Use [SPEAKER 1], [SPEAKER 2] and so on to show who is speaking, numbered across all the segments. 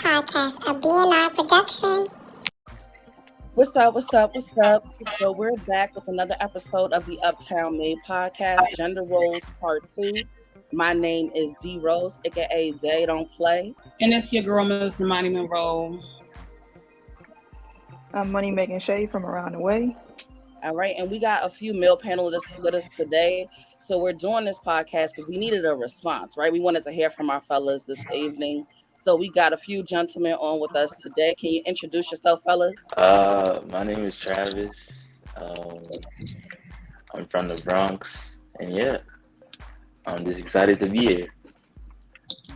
[SPEAKER 1] podcast, a BNI production.
[SPEAKER 2] What's up? What's up? What's up? So we're back with another episode of the Uptown Made podcast, Gender Roles Part 2. My name is D Rose, aka Day Don't Play.
[SPEAKER 3] And it's your girl, Miss Imani Monroe.
[SPEAKER 4] I'm Money Making Shade from around the way.
[SPEAKER 2] All right, and we got a few male panelists with us today. So we're doing this podcast because we needed a response, right? We wanted to hear from our fellas this evening. So we got a few gentlemen on with us today. Can you introduce yourself, fellas?
[SPEAKER 5] My name is Travis. I'm from the Bronx, and yeah, I'm just excited to be here.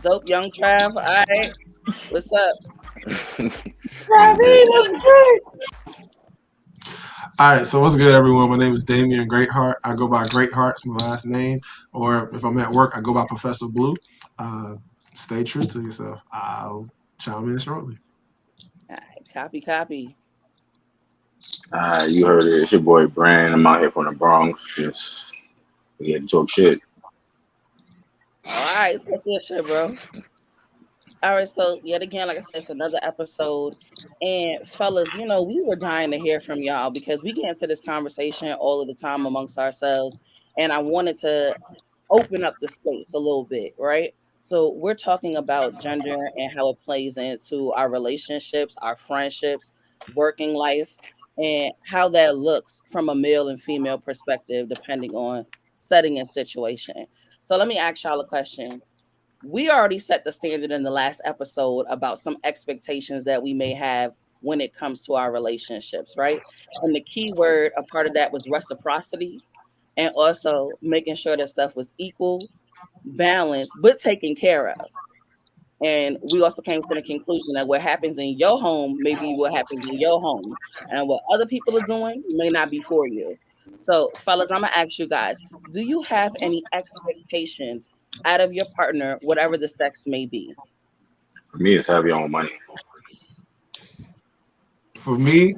[SPEAKER 2] Dope young Trav. All right, what's up?
[SPEAKER 6] All right, so what's good, everyone? My name is Damian Greatheart. I go by Greatheart, it's my last name. Or if I'm at work, I go by Professor Blue. Stay true to yourself. I'll chime in shortly.
[SPEAKER 2] All right, copy.
[SPEAKER 7] You heard it. It's your boy Brand. I'm out here from the Bronx. Just we had to talk shit.
[SPEAKER 2] All right, talk your shit, bro. All right, so yet again, like I said, it's another episode. And fellas, you know, we were dying to hear from y'all because we get into this conversation all of the time amongst ourselves. And I wanted to open up the space a little bit, right? So we're talking about gender and how it plays into our relationships, our friendships, working life, and how that looks from a male and female perspective, depending on setting and situation. So let me ask y'all a question. We already set the standard in the last episode about some expectations that we may have when it comes to our relationships, right? And the key word, a part of that was reciprocity, and also making sure that stuff was equal, balanced, but taken care of. And we also came to the conclusion that what happens in your home may be what happens in your home. And what other people are doing may not be for you. So, fellas, I'm going to ask you guys, do you have any expectations out of your partner, whatever the sex may be?
[SPEAKER 7] For me, it's have your own money.
[SPEAKER 6] For me,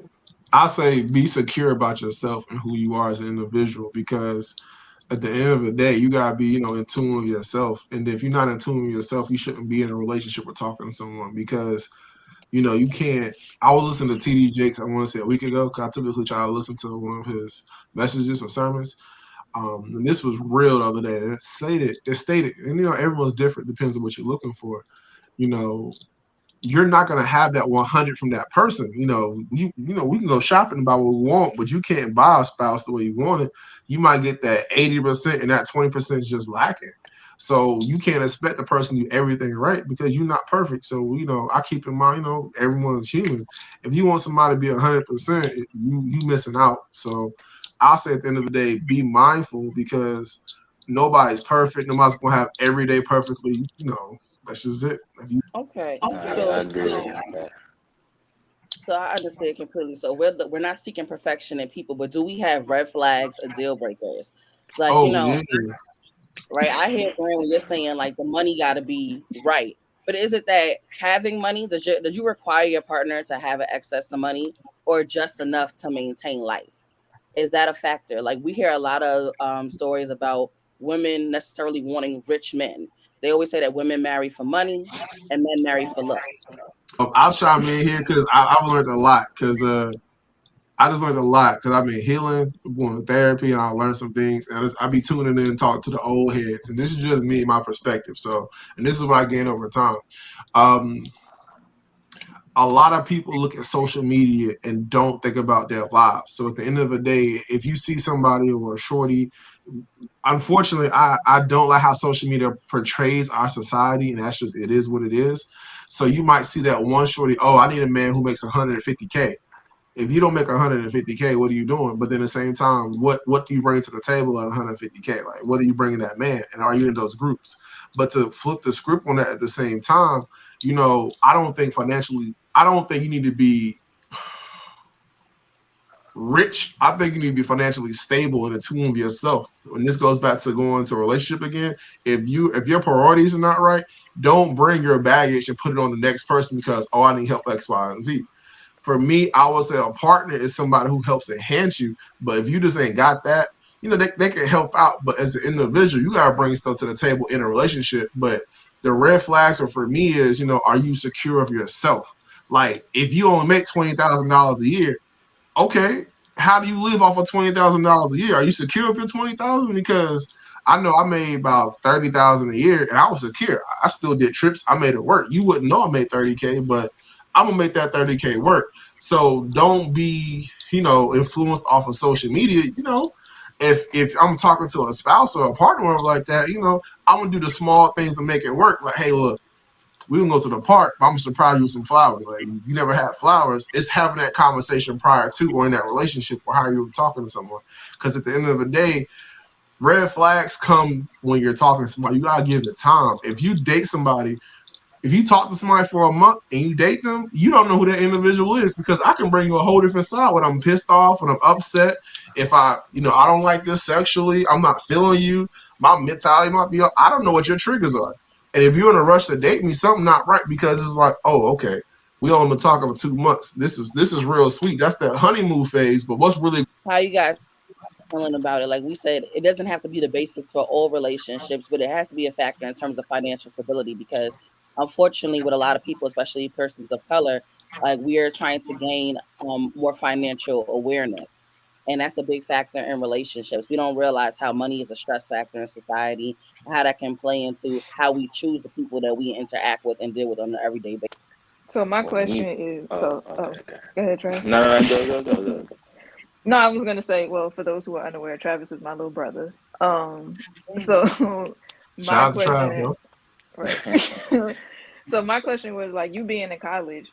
[SPEAKER 6] I say be secure about yourself and who you are as an individual, because at the end of the day, you gotta be, in tune with yourself. And if you're not in tune with yourself, you shouldn't be in a relationship or talking to someone, because you can't. I was listening to TD Jakes, I want to say a week ago, because I typically try to listen to one of his messages or sermons. And this was real the other day. And it stated, and everyone's different, depends on what you're looking for. You're not gonna have that 100 from that person. We can go shopping about what we want, but you can't buy a spouse the way you want it. You might get that 80%, and that 20% is just lacking. So you can't expect the person to do everything right, because you're not perfect. So I keep in mind, everyone's human. If you want somebody to be 100%, you missing out. So I'll say at the end of the day, be mindful, because nobody's perfect. Nobody's gonna have every day perfectly. That's just it.
[SPEAKER 2] Okay.
[SPEAKER 5] I agree.
[SPEAKER 2] So I understand completely. So we're not seeking perfection in people, but do we have red flags or deal breakers? Like,
[SPEAKER 6] Yeah.
[SPEAKER 2] right? I hear Graham when you're saying like the money got to be right, but is it that having money, do you require your partner to have an excess of money or just enough to maintain life? Is that a factor? Like, we hear a lot of stories about women necessarily wanting rich men. They always say that women marry for money and men marry for looks.
[SPEAKER 6] I'll chime in here because I've learned a lot. I just learned a lot because I've been healing, going to therapy, and I learned some things. And I be tuning in and talking to the old heads. And this is just me, my perspective. So, and this is what I gained over time. A lot of people look at social media and don't think about their lives. So at the end of the day, if you see somebody or a shorty, unfortunately, I don't like how social media portrays our society, and that's just, it is what it is. So you might see that one shorty, oh, I need a man who makes 150K. If you don't make 150K, what are you doing? But then at the same time, what do you bring to the table at 150K? Like, what are you bringing that man? And are you in those groups? But to flip the script on that at the same time, I don't think you need to be rich. I think you need to be financially stable and in tune with yourself. When this goes back to going to a relationship again, if your priorities are not right, don't bring your baggage and put it on the next person because, oh, I need help X, Y, and Z. For me, I would say a partner is somebody who helps enhance you. But if you just ain't got that, they can help out. But as an individual, you got to bring stuff to the table in a relationship. But The red flags for me is, are you secure of yourself? Like, if you only make $20,000 a year, okay, how do you live off of $20,000 a year? Are you secure if you're 20,000? Because I know I made about 30,000 a year, and I was secure. I still did trips. I made it work. You wouldn't know I made 30K, but I'm gonna make that 30K work. So don't be, influenced off of social media. If I'm talking to a spouse or a partner like that, I'm gonna do the small things to make it work. Like, hey, look, we can go to the park, but I'm gonna surprise you with some flowers. Like, you never had flowers. It's having that conversation prior to or in that relationship or how you're talking to someone. Because at the end of the day, red flags come when you're talking to somebody. You gotta give it time. If you date somebody, if you talk to somebody for a month and you date them, you don't know who that individual is, because I can bring you a whole different side when I'm pissed off, when I'm upset. If I don't like this sexually, I'm not feeling you, my mentality might be, I don't know what your triggers are. And if you're in a rush to date me, something not right, because it's like, oh, okay, we only been talking for 2 months. This is real sweet. That's that honeymoon phase. But what's really
[SPEAKER 2] How you guys feeling about it? Like we said, it doesn't have to be the basis for all relationships, but it has to be a factor in terms of financial stability, because unfortunately with a lot of people, especially persons of color, like we are trying to gain more financial awareness, and that's a big factor in relationships. We don't realize how money is a stress factor in society, how that can play into how we choose the people that we interact with and deal with on an everyday basis.
[SPEAKER 4] So my
[SPEAKER 5] For
[SPEAKER 4] question
[SPEAKER 5] me,
[SPEAKER 4] is,
[SPEAKER 5] okay.
[SPEAKER 4] go ahead, Trav.
[SPEAKER 5] No, go.
[SPEAKER 4] No, I was gonna say, well, for those who are unaware, Travis is my little brother. So my
[SPEAKER 6] shout out to Trav,
[SPEAKER 4] question,
[SPEAKER 6] yo.
[SPEAKER 4] right? So my question was, like, you being in college,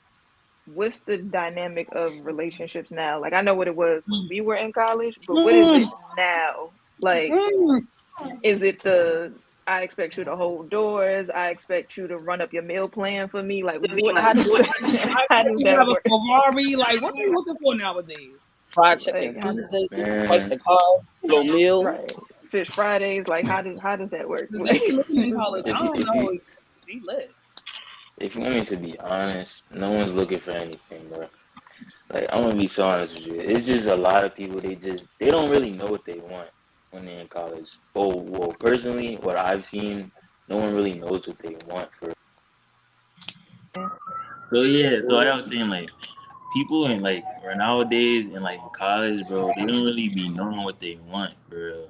[SPEAKER 4] what's the dynamic of relationships now? Like, I know what it was when we were in college, but what is it now? Like, is it I expect you to hold doors, I expect you to run up your meal plan for me? Like, how does
[SPEAKER 3] I
[SPEAKER 4] how
[SPEAKER 3] expect
[SPEAKER 4] does
[SPEAKER 3] you to
[SPEAKER 4] that
[SPEAKER 3] have a
[SPEAKER 4] work?
[SPEAKER 3] Ferrari. Like, what are you looking for nowadays?
[SPEAKER 2] Fried chicken
[SPEAKER 4] Like, how does
[SPEAKER 2] Tuesday, just swipe
[SPEAKER 5] Man,
[SPEAKER 2] the card, little meal.
[SPEAKER 4] right Fish Fridays? Like, how does that work?
[SPEAKER 3] Because they
[SPEAKER 4] Like,
[SPEAKER 3] be living in college. I
[SPEAKER 5] if you
[SPEAKER 3] don't
[SPEAKER 5] if
[SPEAKER 3] know.
[SPEAKER 5] you
[SPEAKER 3] They lit.
[SPEAKER 5] if you want me to be honest, no one's looking for anything, bro. Like, I'm gonna be so honest with you. It's just a lot of people, they don't really know what they want when they're in college. Well, personally, what I've seen, no one really knows what they want for. So yeah, so like I was saying, like, people in like or nowadays in like in college, bro, they don't really be knowing what they want for real.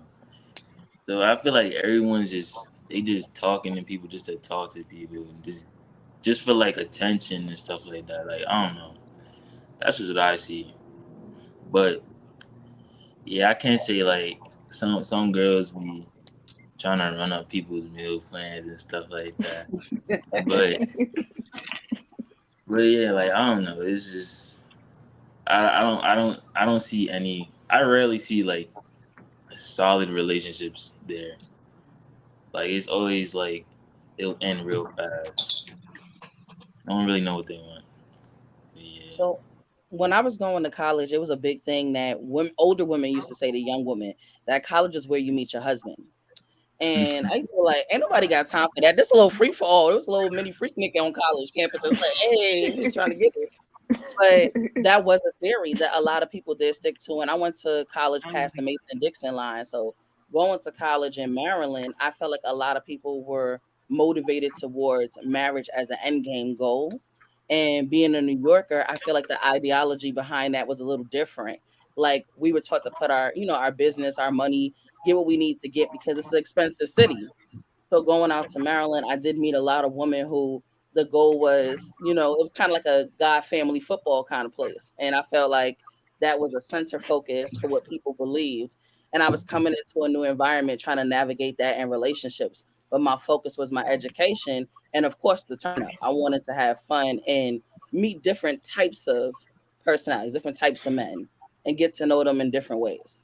[SPEAKER 5] So I feel like everyone's they just talking to people just to talk to people and just for like attention and stuff like that. Like, I don't know. That's just what I see. But yeah, I can't say like some girls be trying to run up people's meal plans and stuff like that. But yeah, like, I don't know. It's just I don't see any. I rarely see like solid relationships there. Like, it's always like it'll end real fast. No one really know what they want. But yeah.
[SPEAKER 2] So when I was going to college, it was a big thing that older women used to say to young women that college is where you meet your husband. And I used to be like, ain't nobody got time for that. This a little free for all. It was a little mini freaknik on college campus. It was like, hey, we just trying to get it. But that was a theory that a lot of people did stick to. And I went to college past the Mason-Dixon line. So going to college in Maryland, I felt like a lot of people were motivated towards marriage as an end game goal. And being a New Yorker, I feel like the ideology behind that was a little different. Like, we were taught to put our business, our money, get what we need to get, because it's an expensive city. So going out to Maryland, I did meet a lot of women who the goal was, it was kind of like a God family football kind of place. And I felt like that was a center focus for what people believed. And I was coming into a new environment trying to navigate that in relationships. But my focus was my education and, of course, the turn up. I wanted to have fun and meet different types of personalities, different types of men, and get to know them in different ways.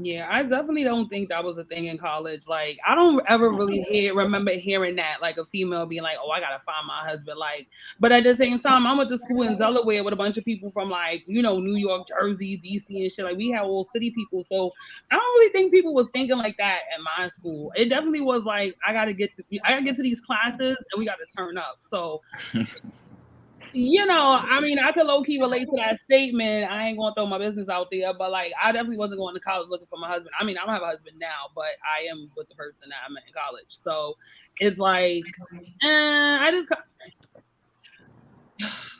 [SPEAKER 3] Yeah, I definitely don't think that was a thing in college. Like, I don't ever really remember hearing that, like a female being like, "Oh, I gotta find my husband." Like, but at the same time, I went to school in Delaware with a bunch of people from like, New York, Jersey, DC, and shit. Like, we had all city people, so I don't really think people was thinking like that at my school. It definitely was like, I gotta get to these classes and we gotta turn up. So I mean, I could low key relate to that statement. I ain't gonna throw my business out there, but like, I definitely wasn't going to college looking for my husband. I mean, I don't have a husband now, but I am with the person that I met in college. So it's like, I just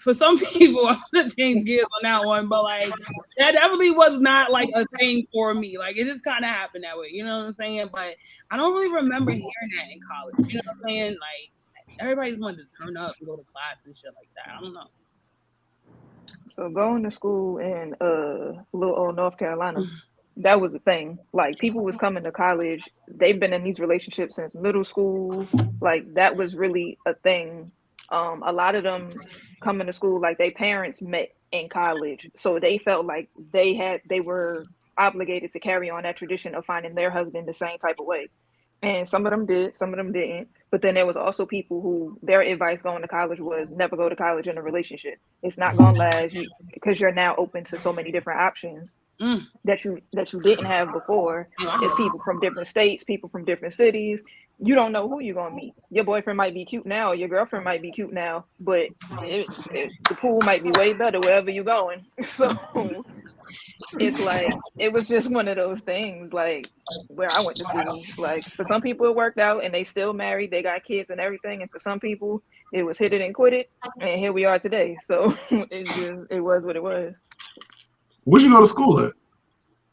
[SPEAKER 3] for some people, I'm gonna change gears on that one, but like, that definitely was not like a thing for me. Like, it just kind of happened that way. You know what I'm saying? But I don't really remember hearing that in college. You know what I'm saying? Like, everybody just wanted to turn up and go to class and shit like that. I don't know.
[SPEAKER 4] So going to school in little old North Carolina, that was a thing. Like people was coming to college, they've been in these relationships since middle school. Like that was really a thing. A lot of them coming to school, like their parents met in college, so they felt like they were obligated to carry on that tradition of finding their husband the same type of way. And some of them did, some of them didn't. But then there was also people who their advice going to college was never go to college in a relationship. It's not gonna last you because you're now open to so many different options
[SPEAKER 3] Mm.
[SPEAKER 4] that you didn't have before. It's people from different states, people from different cities. You don't know who you're gonna meet. Your boyfriend might be cute now, or your girlfriend might be cute now, but the pool might be way better wherever you're going. So it's like it was just one of those things like where I went to school. Like for some people it worked out and they still married, they got kids and everything, and for some people it was hit it and quit it, and here we are today. So it was what it was.
[SPEAKER 6] Where'd you go to school at?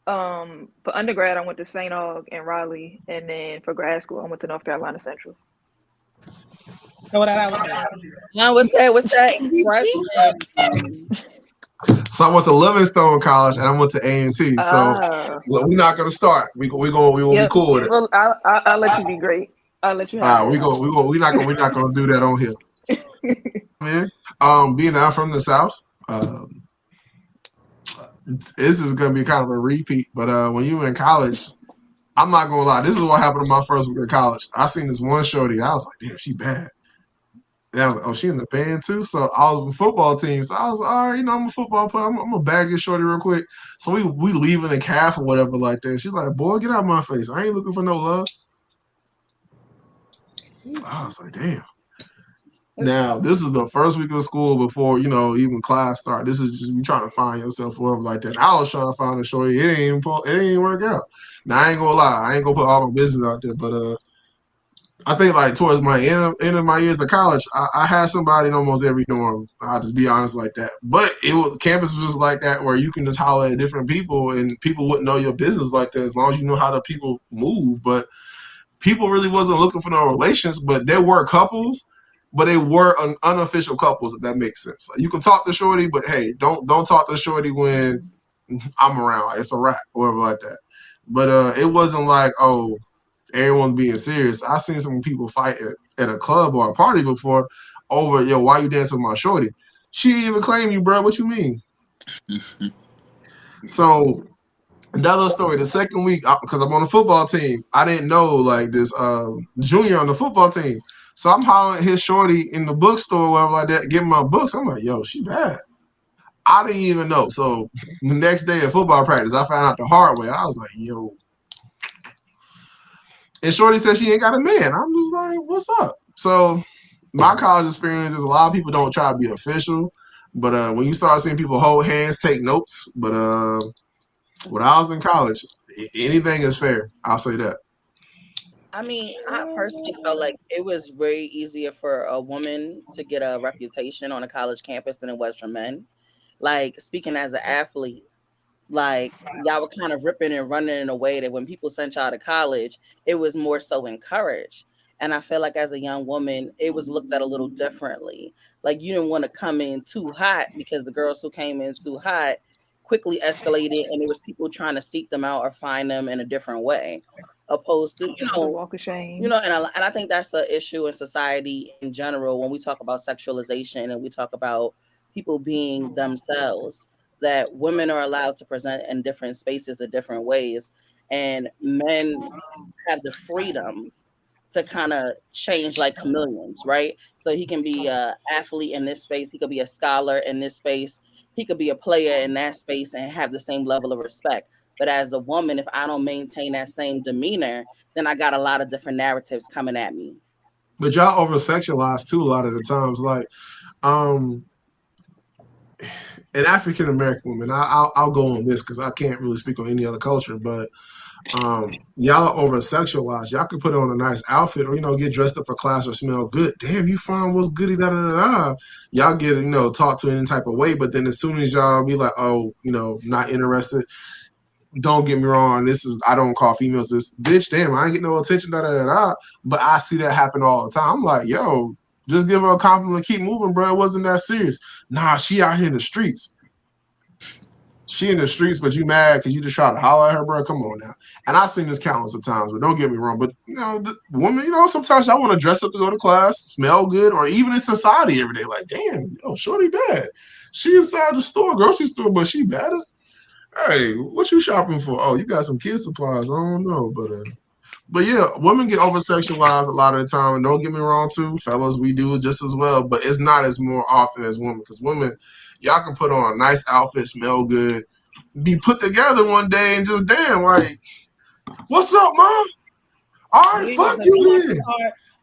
[SPEAKER 4] For undergrad I went to St. Aug in Raleigh, and then for grad school I went to North Carolina Central.
[SPEAKER 3] So what I was saying.
[SPEAKER 2] Now, what's that expression?
[SPEAKER 6] So I went to Livingstone College and I went to A&T. So
[SPEAKER 4] Ah,
[SPEAKER 6] we're not gonna start. We gonna be
[SPEAKER 4] yep.
[SPEAKER 6] cool with it.
[SPEAKER 4] Well, I'll let you be great. I'll let you have
[SPEAKER 6] We
[SPEAKER 4] it.
[SPEAKER 6] we're not gonna do that on here, man. Being that I'm from the South, this is gonna be kind of a repeat. But when you were in college, I'm not gonna lie. This is what happened in my first week of college. I seen this one shorty. I was like, damn, she bad. And I was like, oh, she in the band too. So I was with football team. So I was like, all right, I'm a football player. I'm gonna bag this shorty real quick. So we leaving the calf or whatever like that. She's like, boy, get out of my face. I ain't looking for no love. I was like, damn. Now this is the first week of school before even class start. This is just you trying to find yourself whatever like that. I was trying to find a shorty. It ain't work out. Now I ain't gonna lie. I ain't gonna put all my business out there, but I think like towards my end of my years of college, I had somebody in almost every dorm. I'll just be honest like that. But campus was just like that where you can just holler at different people and people wouldn't know your business like that as long as you know how the people move. But people really wasn't looking for no relations, but there were couples, but they were unofficial couples, if that makes sense. Like, you can talk to shorty, but hey, don't talk to shorty when I'm around. Like, it's a wrap, or whatever like that. But it wasn't like, oh, everyone being serious. I seen some people fight at a club or a party before over, yo, why you dancing with my shorty? She didn't even claim you, bro. What you mean? So another story. The second week, because I'm on the football team, I didn't know like this junior on the football team. So I'm hollering at his shorty in the bookstore, whatever like that, giving my books. I'm like, yo, she bad. I didn't even know. So the next day at football practice, I found out the hard way. I was like, yo. And shorty said she ain't got a man. I'm just like, what's up? So my college experience is a lot of people don't try to be official. But when you start seeing people hold hands, take notes. But when I was in college, anything is fair. I'll say that.
[SPEAKER 2] I mean, I personally felt like it was way easier for a woman to get a reputation on a college campus than it was for men. Like, speaking as an athlete, like y'all were kind of ripping and running in a way that when people sent y'all to college, it was more so encouraged. And I feel like as a young woman, it was looked at a little differently. Like you didn't want to come in too hot because the girls who came in too hot quickly escalated and there was people trying to seek them out or find them in a different way. Opposed to,
[SPEAKER 4] It's a walk of shame.
[SPEAKER 2] and I think that's an issue in society in general when we talk about sexualization and we talk about people being themselves, that women are allowed to present in different spaces in different ways, and men have the freedom to kind of change like chameleons, right? So he can be a athlete in this space, he could be a scholar in this space, he could be a player in that space and have the same level of respect. But as a woman, if I don't maintain that same demeanor, then I got a lot of different narratives coming at me.
[SPEAKER 6] But y'all over sexualize too a lot of the times. Like, um, and African American women, I'll go on this because I can't really speak on any other culture, but y'all are over sexualized. Y'all can put on a nice outfit or get dressed up for class or smell good. Damn, you find what's goody da da da da. Y'all get talked to any type of way, but then as soon as y'all be like, oh, not interested. Don't get me wrong. I don't call females this bitch. Damn, I ain't get no attention. Da da da da. But I see that happen all the time. I'm like, yo, just give her a compliment, keep moving, bro. It wasn't that serious. Nah, she out here in the streets. She in the streets, but you mad because you just try to holler at her, bro. Come on now. And I've seen this countless of times, but don't get me wrong. But the women, sometimes y'all want to dress up to go to class, smell good, or even in society every day. Like, damn, shorty bad. She inside the store, grocery store, but she bad as. Hey, what you shopping for? Oh, you got some kid supplies. I don't know, but yeah, women get over sexualized a lot of the time, and don't get me wrong, too, fellas, we do it just as well. But it's not as more often as women, because women, y'all can put on a nice outfit, smell good, be put together one day, and just damn, like, what's up, mom? All right,
[SPEAKER 3] Yeah,
[SPEAKER 6] fuck
[SPEAKER 3] 'cause
[SPEAKER 6] you then.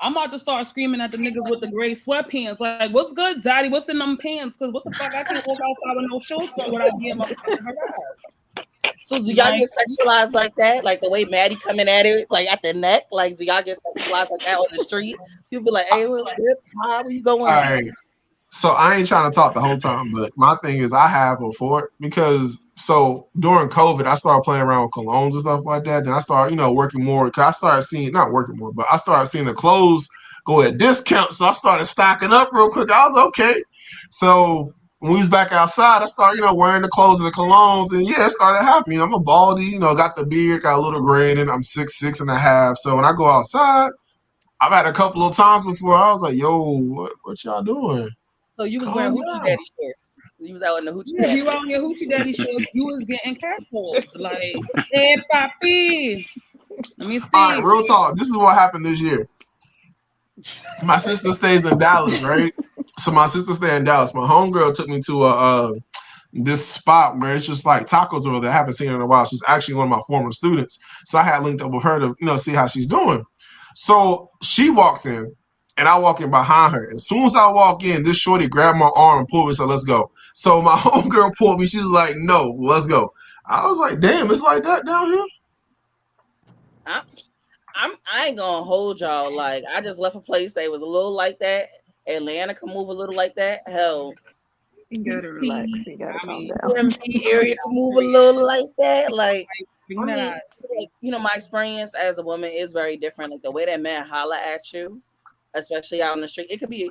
[SPEAKER 3] I'm about to start screaming at the niggas with the gray sweatpants. Like, what's good, Zaddy? What's in them pants? Because what the fuck? I can't walk outside with no shorts on without being motherfucking harassed.
[SPEAKER 2] So do y'all get sexualized like that? Like the way Maddie coming at it, like at the neck? Like, do y'all get sexualized like that on the street? People be like, hey, what's good? How where you going?
[SPEAKER 6] All right. So I ain't trying to talk the whole time, but my thing is I have before because during COVID I started playing around with colognes and stuff like that. Then I started, working more because I started seeing not working more, but I started seeing the clothes go at discount. So I started stocking up real quick. I was okay. So when we was back outside, I started, wearing the clothes and the colognes, and yeah, it started happening. I'm a baldy, got the beard, got a little gray in it. I'm 6'6.5". So when I go outside, I've had a couple of times before. I was like, yo, what y'all doing?
[SPEAKER 2] So you was wearing
[SPEAKER 6] Calm
[SPEAKER 2] hoochie
[SPEAKER 6] down.
[SPEAKER 2] daddy shorts. You was out in the hoochie
[SPEAKER 3] Yeah, if
[SPEAKER 2] daddy.
[SPEAKER 3] you out in your hoochie daddy shorts, you was getting catcalled. Like, hey, papi. Let me see.
[SPEAKER 6] All right, real talk. This is what happened this year. My sister stays in Dallas, right? So my sister stay in Dallas. My homegirl took me to this spot where it's just like tacos over there. I haven't seen her in a while. She's actually one of my former students. So I had linked up with her to, see how she's doing. So she walks in and I walk in behind her. As soon as I walk in, this shorty grabbed my arm and pulled me and said, let's go. So my homegirl pulled me. She's like, no, let's go. I was like, damn, it's like that down here?
[SPEAKER 2] I ain't gonna hold y'all. Like, I just left a place that was a little like that. Atlanta can move a little like that. Hell,
[SPEAKER 4] You gotta relax. You gotta calm down.
[SPEAKER 2] DMV area can move a little like that. Like,
[SPEAKER 3] Bring
[SPEAKER 2] I
[SPEAKER 3] that
[SPEAKER 2] mean,
[SPEAKER 3] out.
[SPEAKER 2] like, my experience as a woman is very different. Like the way that man holler at you, especially out on the street, it can be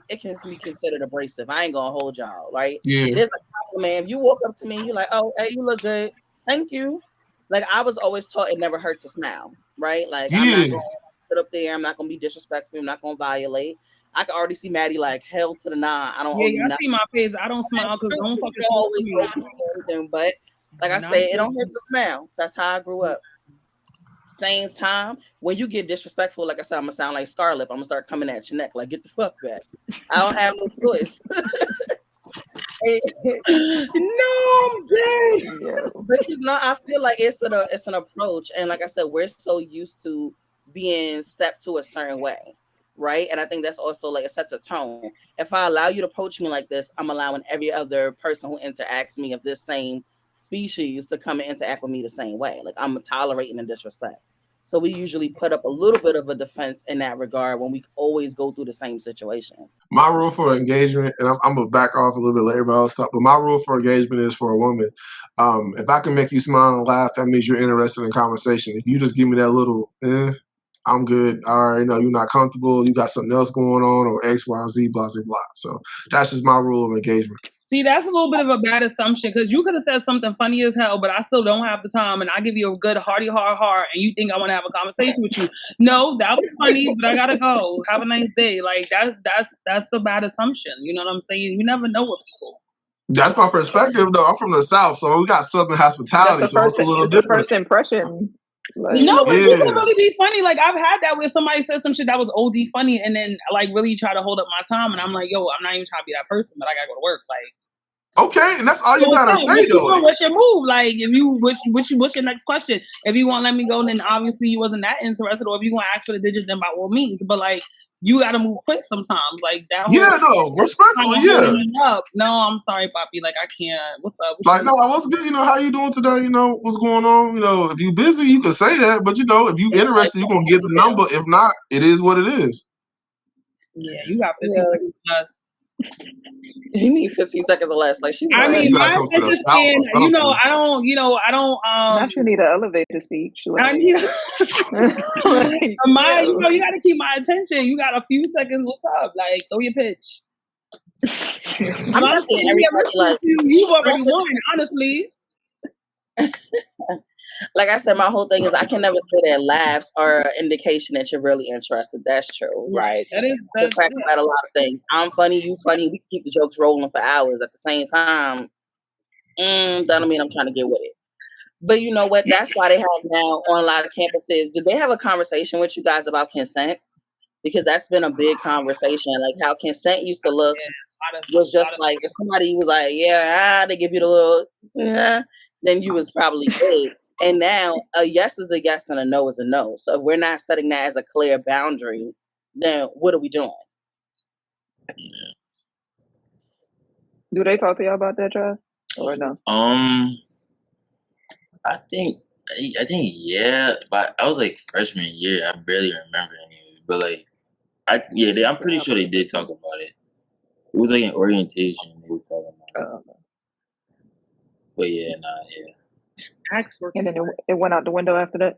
[SPEAKER 2] considered abrasive. I ain't gonna hold y'all, right?
[SPEAKER 6] Yeah.
[SPEAKER 2] There's a compliment. If you walk up to me and you're like, oh, hey, you look good, thank you. Like I was always taught it never hurts to smile, right? Like I'm not gonna sit up there, I'm not gonna be disrespectful, I'm not gonna violate. I can already see Maddie like hell to the nah. I don't owe you
[SPEAKER 3] Yeah, I
[SPEAKER 2] nothing.
[SPEAKER 3] see my face. I don't smile because don't fucking
[SPEAKER 2] don't always owe me anything, but like I said, it don't hurt to smile. That's how I grew up. Same time, when you get disrespectful, like I said, I'm gonna sound like Scarlett. I'm gonna start coming at your neck, like get the fuck back. I don't have no choice.
[SPEAKER 3] No, I'm dead.
[SPEAKER 4] Yeah.
[SPEAKER 2] But I feel like it's an approach, and like I said, we're so used to being stepped to a certain way, right? And I think that's also like it sets a tone. If I allow you to approach me like this, I'm allowing every other person who interacts me of this same species to come and interact with me the same way. Like I'm tolerating the disrespect. So we usually put up a little bit of a defense in that regard when we always go through the same situation.
[SPEAKER 6] My rule for engagement, and I'm gonna back off a little bit later about stuff, but my rule for engagement is for a woman. If I can make you smile and laugh, that means you're interested in conversation. If you just give me that little, I'm good. All right, you're not comfortable. You got something else going on, or X, Y, Z, blah, blah, blah. So that's just my rule of engagement.
[SPEAKER 3] See, that's a little bit of a bad assumption because you could have said something funny as hell, but I still don't have the time, and I give you a good hearty heart, and you think I want to have a conversation with you. No, that was funny, but I gotta go. Have a nice day. Like that's the bad assumption. You know what I'm saying? You never know with people.
[SPEAKER 6] That's my perspective, though. I'm from the South, so we got Southern hospitality, so it's a little different.
[SPEAKER 4] The first impression.
[SPEAKER 3] Like, no, but you can really be funny. Like I've had that where somebody said some shit that was OD funny, and then like really try to hold up my time, and I'm like, yo, I'm not even trying to be that person, but I gotta go to work. Like,
[SPEAKER 6] Okay, and that's all you gotta say, though.
[SPEAKER 3] What's your move? Like, if you, what's your next question? If you won't let me go, then obviously you wasn't that interested. Or if you want to ask for the digits, then by all means. But like, you gotta move quick sometimes. Like that.
[SPEAKER 6] Yeah, no, respectfully, yeah.
[SPEAKER 3] Up. No, I'm sorry, Poppy. Like I can't. What's up?
[SPEAKER 6] Like, no, I was good. You know, how you doing today? You know, what's going on? You know, if you busy, you can say that. But you know, if you interested, you gonna get the number. If not, it is what it is.
[SPEAKER 3] Yeah, you got 15 seconds less.
[SPEAKER 2] You need 15 seconds or less. Like
[SPEAKER 3] I mean, my attention, you know, I don't.
[SPEAKER 4] Not you need an elevator speech. Like,
[SPEAKER 3] I need. My, you know, you got to keep my attention. You got a few seconds. What's up? Like, throw your pitch.
[SPEAKER 2] I'm not saying everybody like
[SPEAKER 3] you've already won, honestly.
[SPEAKER 2] Like I said, my whole thing is I can never say that laughs are an indication that you're really interested. That's true.
[SPEAKER 3] Right.
[SPEAKER 2] That's crack about a lot of things. I'm funny, you funny. We keep the jokes rolling for hours. At the same time, that don't mean I'm trying to get with it. But you know what? That's why they have now on a lot of campuses. Do they have a conversation with you guys about consent? Because that's been a big conversation. Like how consent used to look was just like if somebody was like, yeah, they give you the little, then you was probably good. And now a yes is a yes and a no is a no. So if we're not setting that as a clear boundary, then what are we doing?
[SPEAKER 4] Do they talk to y'all about that, Trav? Or no?
[SPEAKER 5] I think yeah, but I was like freshman year. I barely remember any of it, but like I'm pretty sure they did talk about it. It was like an orientation they were talking about. But yeah.
[SPEAKER 4] And then it went out the window after that.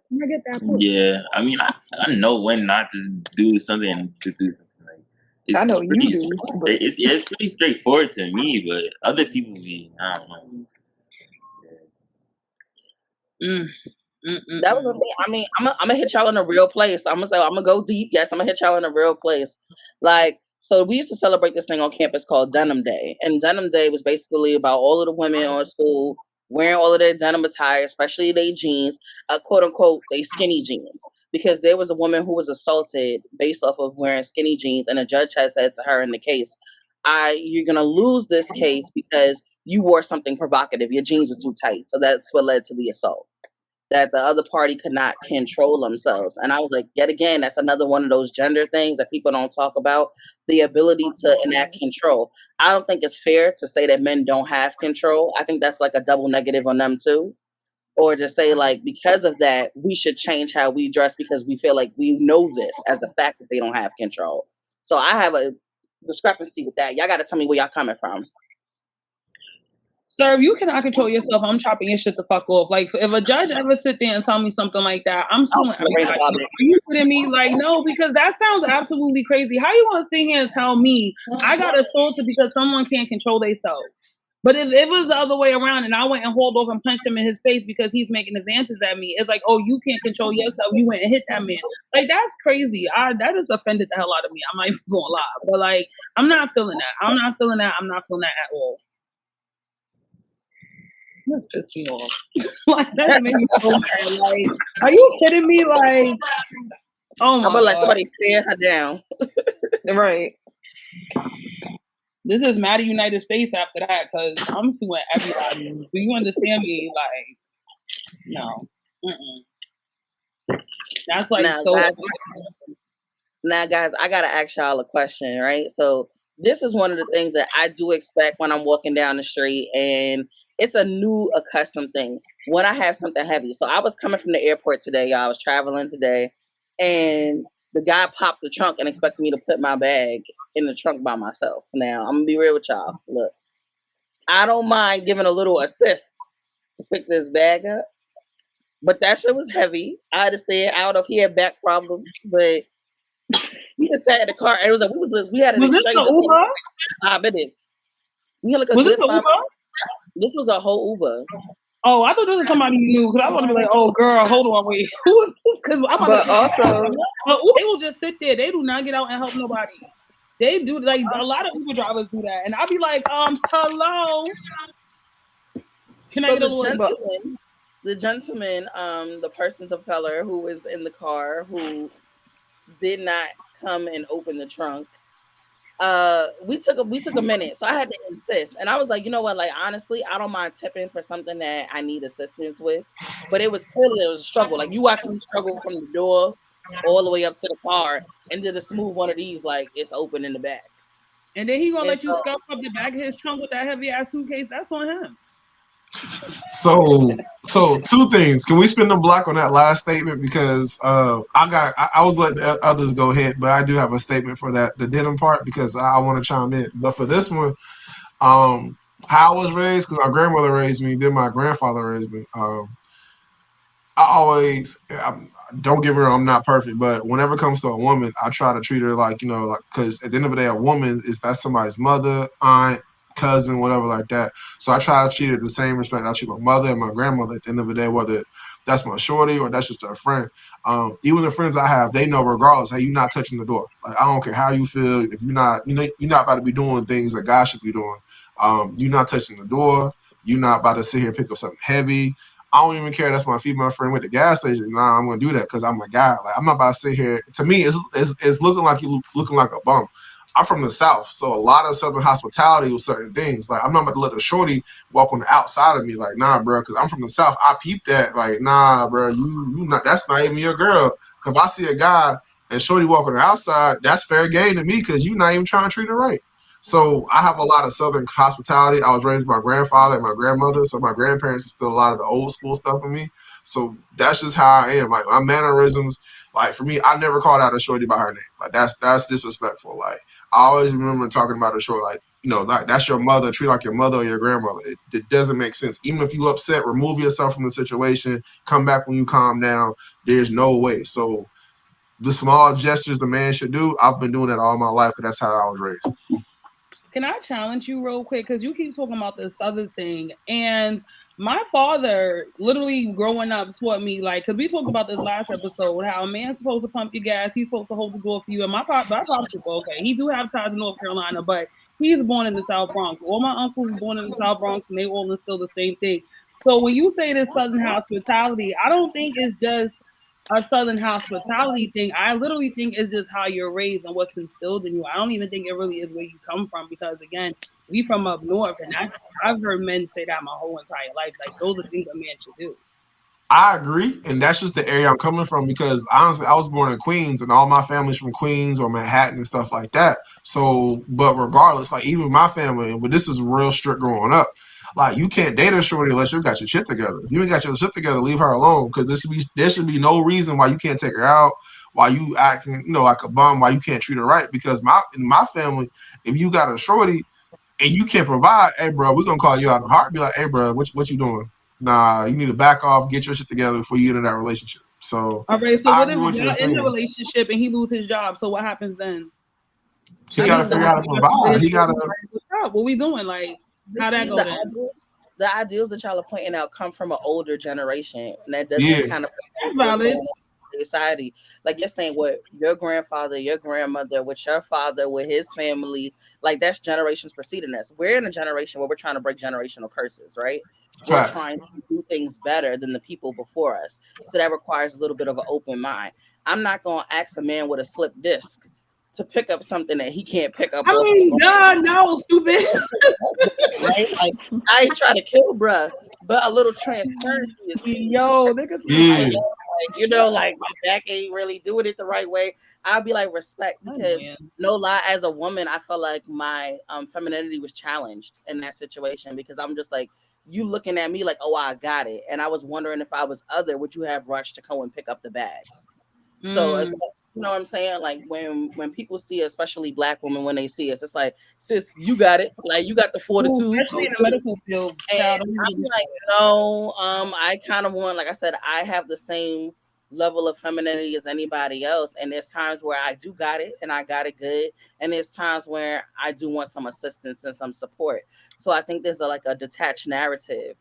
[SPEAKER 5] Yeah, I mean, I know when not to do something to do. Like, it's
[SPEAKER 4] I know
[SPEAKER 5] pretty,
[SPEAKER 4] you do.
[SPEAKER 5] It's pretty straightforward to me, but other people I don't know.
[SPEAKER 2] That was I mean, I'm gonna hit y'all in a real place. I'm gonna go deep. Yes, I'm gonna hit y'all in a real place. Like, so we used to celebrate this thing on campus called Denim Day, and Denim Day was basically about all of the women on school wearing all of their denim attire, especially their jeans, quote unquote, they skinny jeans, because there was a woman who was assaulted based off of wearing skinny jeans, and a judge had said to her in the case, you're gonna lose this case because you wore something provocative. Your jeans were too tight, so that's what led to the assault. That the other party could not control themselves. And I was like, yet again, that's another one of those gender things that people don't talk about, the ability to enact control. I don't think it's fair to say that men don't have control. I think that's like a double negative on them too. Or to say like, because of that, we should change how we dress because we feel like we know this as a fact that they don't have control. So I have a discrepancy with that. Y'all got to tell me where y'all coming from.
[SPEAKER 3] Sir, if you cannot control yourself, I'm chopping your shit the fuck off. Like, if a judge ever sit there and tell me something like that, I'm suing everybody. Are you kidding me? Like, no, because that sounds absolutely crazy. How you want to sit here and tell me I got assaulted because someone can't control themselves? But if it was the other way around and I went and hauled off and punched him in his face because he's making advances at me, it's like, oh, you can't control yourself. You went and hit that man. Like, that's crazy. That just offended the hell out of me. I'm not even going to lie. But, like, I'm not feeling that. I'm not feeling that at all. That's pissed me off. Like, that made me so mad. Like, are you kidding me? Like, oh my God.
[SPEAKER 2] I'm like somebody stare her down.
[SPEAKER 4] Right.
[SPEAKER 3] This is Maddie United States after that, because I'm suing everybody. Do you understand me? Like, no. That's like
[SPEAKER 2] Now, guys, I gotta ask y'all a question, right? So this is one of the things that I do expect when I'm walking down the street, and it's a new accustomed thing when I have something heavy. So I was coming from the airport today, y'all. I was traveling today, and the guy popped the trunk and expected me to put my bag in the trunk by myself. Now, I'm gonna be real with y'all. Look, I don't mind giving a little assist to pick this bag up, but that shit was heavy. I understand. I don't know if he had back problems, but we just sat in the car and it was like we had an exchange of
[SPEAKER 3] Uber?
[SPEAKER 2] 5 minutes. We had like a
[SPEAKER 3] was
[SPEAKER 2] good
[SPEAKER 3] this an
[SPEAKER 2] 5
[SPEAKER 3] Uber?
[SPEAKER 2] minutes. This was a whole Uber.
[SPEAKER 3] Oh, I thought this was somebody you knew, because I want to be like, oh, girl, hold on, wait. Who is this? Because I'm
[SPEAKER 4] but also,
[SPEAKER 3] they will just sit there. They do not get out and help nobody. They do, like, a lot of Uber drivers do that. And I'll be like, hello? Can I get a little...
[SPEAKER 2] The gentleman, the persons of color who was in the car, who did not come and open the trunk, we took a minute, so I had to insist, and I was like, you know what, like honestly, I don't mind tipping for something that I need assistance with, but it was a struggle. Like you watch me struggle from the door all the way up to the car, and did a smooth one of these, like it's open in the back,
[SPEAKER 3] And then he gonna
[SPEAKER 2] and
[SPEAKER 3] let you
[SPEAKER 2] so
[SPEAKER 3] scuff up the back of his trunk with that heavy ass suitcase. That's on him.
[SPEAKER 6] So two things. Can we spin the block on that last statement? Because I was letting others go ahead, but I do have a statement for that, the denim part, because I want to chime in. But for this one, how I was raised, because my grandmother raised me, then my grandfather raised me. I always, don't get me wrong, I'm not perfect, but whenever it comes to a woman, I try to treat her like, like, because at the end of the day, a woman that's somebody's mother, aunt, cousin, whatever like that. So I try to treat her the same respect I treat my mother and my grandmother at the end of the day, whether that's my shorty or that's just a friend. Even the friends I have, they know regardless, hey, you're not touching the door. Like, I don't care how you feel. If you're not about to be doing things that God should be doing. You're not touching the door. You're not about to sit here and pick up something heavy. I don't even care. That's my female friend with the gas station. Nah, I'm gonna do that because I'm a guy. Like, I'm not about to sit here. To me, it's looking like you looking like a bum. I'm from the South, so a lot of Southern hospitality with certain things. Like, I'm not about to let a shorty walk on the outside of me. Like, nah, bro, because I'm from the South. I peep that. Like, nah, bro, you not. That's not even your girl. Because if I see a guy and shorty walk on the outside, that's fair game to me because you're not even trying to treat her right. So I have a lot of Southern hospitality. I was raised by my grandfather and my grandmother, so my grandparents instilled a lot of the old school stuff in me. So that's just how I am. Like, my mannerisms, like for me, I never called out a shorty by her name. Like, that's disrespectful. Like, I always remember talking about a shorty like, like that's your mother. Treat like your mother or your grandmother. It doesn't make sense. Even if you upset, remove yourself from the situation. Come back when you calm down. There's no way. So the small gestures a man should do, I've been doing that all my life because that's how I was raised.
[SPEAKER 3] Can I challenge you real quick? Because you keep talking about this other thing. And my father, literally growing up, taught me, like, because we talked about this last episode, how a man's supposed to pump your gas, he's supposed to hold the door for you. And my pops was okay. He do have ties in North Carolina, but he's born in the South Bronx. All my uncles born in the South Bronx, and they all instill the same thing. So when you say this Southern hospitality, I don't think it's just a Southern hospitality thing. I literally think it's just how you're raised and what's instilled in you. I don't even think it really is where you come from because again, we from up north, and I've heard men say that my whole entire life. Like those are things a man should do.
[SPEAKER 6] I agree, and that's just the area I'm coming from because honestly, I was born in Queens, and all my family's from Queens or Manhattan and stuff like that. So, but regardless, like even my family, but this is real strict growing up. Like you can't date a shorty unless you got your shit together. If you ain't got your shit together, leave her alone because there should be no reason why you can't take her out, why you acting like a bum, why you can't treat her right. Because in my family, if you got a shorty and you can't provide, hey bro, we're gonna call you out in the heart. Be like, hey bro, what you doing? Nah, you need to back off, get your shit together before you get in that relationship. So
[SPEAKER 3] All right. So
[SPEAKER 6] I
[SPEAKER 3] what if
[SPEAKER 6] agree with what you're
[SPEAKER 3] y'all in the
[SPEAKER 6] saying.
[SPEAKER 3] relationship and he lose his job? So what happens then?
[SPEAKER 6] He
[SPEAKER 2] I
[SPEAKER 3] I
[SPEAKER 6] got to
[SPEAKER 3] need
[SPEAKER 2] mean
[SPEAKER 3] to
[SPEAKER 6] figure
[SPEAKER 3] know.
[SPEAKER 6] out how to provide. He got to.
[SPEAKER 3] What's up? What we doing? Like
[SPEAKER 2] but
[SPEAKER 3] how that
[SPEAKER 2] see
[SPEAKER 3] go then?
[SPEAKER 2] the ideals that y'all are pointing out come from an older generation, and that doesn't
[SPEAKER 6] Yeah,
[SPEAKER 2] kind of
[SPEAKER 3] That's
[SPEAKER 2] fit what's going
[SPEAKER 3] valid.
[SPEAKER 2] on in society. Like you're saying, what your grandfather, your grandmother, with your father, with his family, like that's generations preceding us. We're in a generation where we're trying to break generational curses, right? We're
[SPEAKER 6] facts.
[SPEAKER 2] trying to do things better than the people before us. So that requires a little bit of an open mind. I'm not going to ask a man with a slip disc to pick up something that he can't pick up
[SPEAKER 3] I
[SPEAKER 2] off the
[SPEAKER 3] mean,
[SPEAKER 2] ground,
[SPEAKER 3] duh, no, stupid.
[SPEAKER 2] right? Like I ain't trying to kill bruh, but a little transparency is key.
[SPEAKER 3] Yo, niggas
[SPEAKER 2] Like,
[SPEAKER 3] stupid.
[SPEAKER 6] Yeah,
[SPEAKER 2] like my back ain't really doing it the right way. I'll be like respect
[SPEAKER 3] Oh,
[SPEAKER 2] because
[SPEAKER 3] man.
[SPEAKER 2] no lie, as a woman, I felt like my femininity was challenged in that situation because I'm just like you looking at me like, oh, I got it, and I was wondering if I was other, would you have rushed to go and pick up the bags? So it's
[SPEAKER 3] Mm.
[SPEAKER 2] like, you know what I'm saying? Like when people see, especially black women, when they see us, it's like, sis, you got it. Like you got the
[SPEAKER 3] Ooh,
[SPEAKER 2] fortitude.
[SPEAKER 3] especially in the medical field,
[SPEAKER 2] And
[SPEAKER 3] child. Don't even get
[SPEAKER 2] I'm
[SPEAKER 3] me
[SPEAKER 2] like,
[SPEAKER 3] started.
[SPEAKER 2] no, I kind of want, like I said, I have the same level of femininity as anybody else. And there's times where I do got it and I got it good. And there's times where I do want some assistance and some support. So I think there's like a detached narrative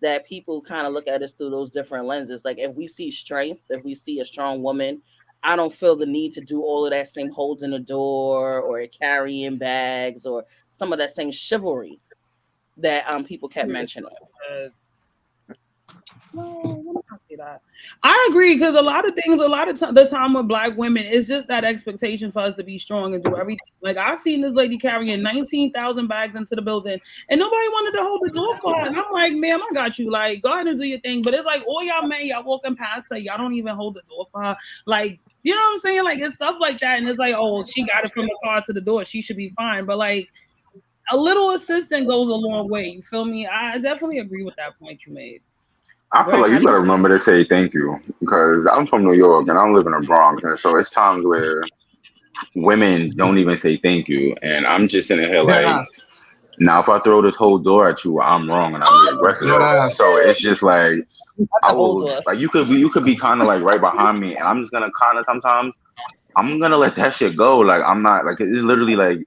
[SPEAKER 2] that people kind of look at us through those different lenses. Like if we see strength, if we see a strong woman, I don't feel the need to do all of that same holding the door or carrying bags or some of that same chivalry that people kept mentioning.
[SPEAKER 3] No, I see that. I agree because a lot of things, the time with Black women, it's just that expectation for us to be strong and do everything. Like I seen this lady carrying 19,000 bags into the building, and nobody wanted to hold the door for her. And I'm like, ma'am, I got you. Like, go ahead and do your thing. But it's like all y'all men, y'all walking past her, y'all don't even hold the door for her. Like, you know what I'm saying? Like it's stuff like that, and it's like, oh, she got it from the car to the door, she should be fine. But like a little assistance goes a long way. You feel me? I definitely agree with that point you made.
[SPEAKER 7] I feel
[SPEAKER 2] Greg,
[SPEAKER 7] like
[SPEAKER 2] how
[SPEAKER 7] you
[SPEAKER 2] do
[SPEAKER 7] gotta
[SPEAKER 2] you?
[SPEAKER 7] remember to say thank you because I'm from New York and I live in the Bronx, and so it's times where women don't even say thank you, and I'm just sitting here
[SPEAKER 6] Dead
[SPEAKER 7] like,
[SPEAKER 6] ass.
[SPEAKER 7] now if I throw this whole door at you, I'm wrong and I'm the
[SPEAKER 6] Dead
[SPEAKER 7] aggressor.
[SPEAKER 6] ass.
[SPEAKER 7] So it's just like
[SPEAKER 2] Not
[SPEAKER 7] I
[SPEAKER 2] the whole
[SPEAKER 7] will
[SPEAKER 2] door.
[SPEAKER 7] like you could be kind of like right behind me, and I'm just gonna kind of sometimes I'm gonna let that shit go. Like I'm not like it's literally like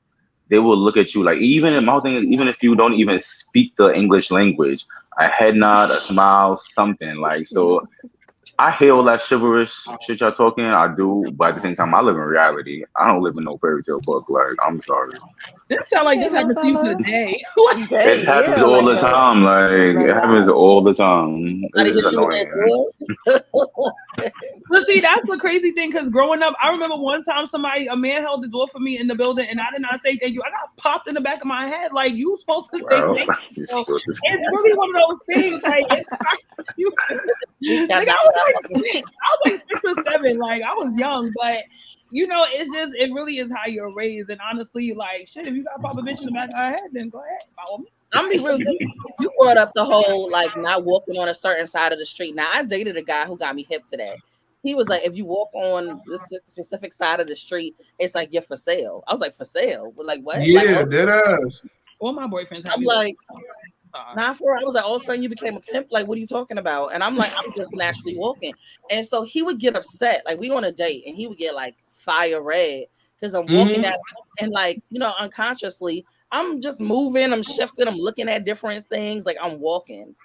[SPEAKER 7] they will look at you like even if my whole thing is even if you don't even speak the English language, a head nod, a smile, something like so. I hear all that chivalrous shit y'all talking. I do, but at the same time, I live in reality. I don't live in no fairy tale book. Like I'm sorry,
[SPEAKER 3] This sound like
[SPEAKER 4] Yeah,
[SPEAKER 3] this
[SPEAKER 4] no
[SPEAKER 3] happened to you
[SPEAKER 4] fella.
[SPEAKER 3] today.
[SPEAKER 7] it
[SPEAKER 4] Dang,
[SPEAKER 7] happens
[SPEAKER 4] yeah,
[SPEAKER 7] all
[SPEAKER 4] like
[SPEAKER 7] the time. Like
[SPEAKER 4] a
[SPEAKER 7] it happens
[SPEAKER 4] life.
[SPEAKER 7] all the time.
[SPEAKER 2] How to
[SPEAKER 7] It's
[SPEAKER 2] hit you with
[SPEAKER 7] annoying.
[SPEAKER 2] that door?
[SPEAKER 3] But see, that's the crazy thing because growing up, I remember one time a man held the door for me in the building and I did not say thank you. I got popped in the back of my head. Like, you supposed to say
[SPEAKER 7] Well,
[SPEAKER 3] thank you.
[SPEAKER 7] you're
[SPEAKER 3] So
[SPEAKER 7] supposed to.
[SPEAKER 3] it's really one of those things. Like, it's not you.
[SPEAKER 2] You just got
[SPEAKER 3] Nigga,
[SPEAKER 2] knocked
[SPEAKER 3] I was
[SPEAKER 2] out.
[SPEAKER 3] like six. I was like 6 or 7. Like, I was young, but you know, it's just, it really is how you're raised. And honestly, like, shit, if you got to pop a bitch in the back of her head, then go ahead. By all means.
[SPEAKER 2] I'm be real. You brought up the whole like not walking on a certain side of the street. Now I dated a guy who got me hip to that. He was like, if you walk on this specific side of the street, it's like you're for sale. I was like, for sale? But like what? Like
[SPEAKER 6] Yeah, dead ass.
[SPEAKER 3] All my boyfriends have
[SPEAKER 2] I'm
[SPEAKER 3] me like,
[SPEAKER 2] like,
[SPEAKER 3] sorry.
[SPEAKER 2] nah, for real. I was like, all of a sudden you became a pimp. Like, what are you talking about? And I'm like, I'm just naturally walking. And so he would get upset. Like, we on a date, and he would get like fire red because I'm walking
[SPEAKER 6] Mm-hmm.
[SPEAKER 2] that, and like, you know, unconsciously, I'm just moving, I'm shifting, I'm looking at different things, like I'm walking.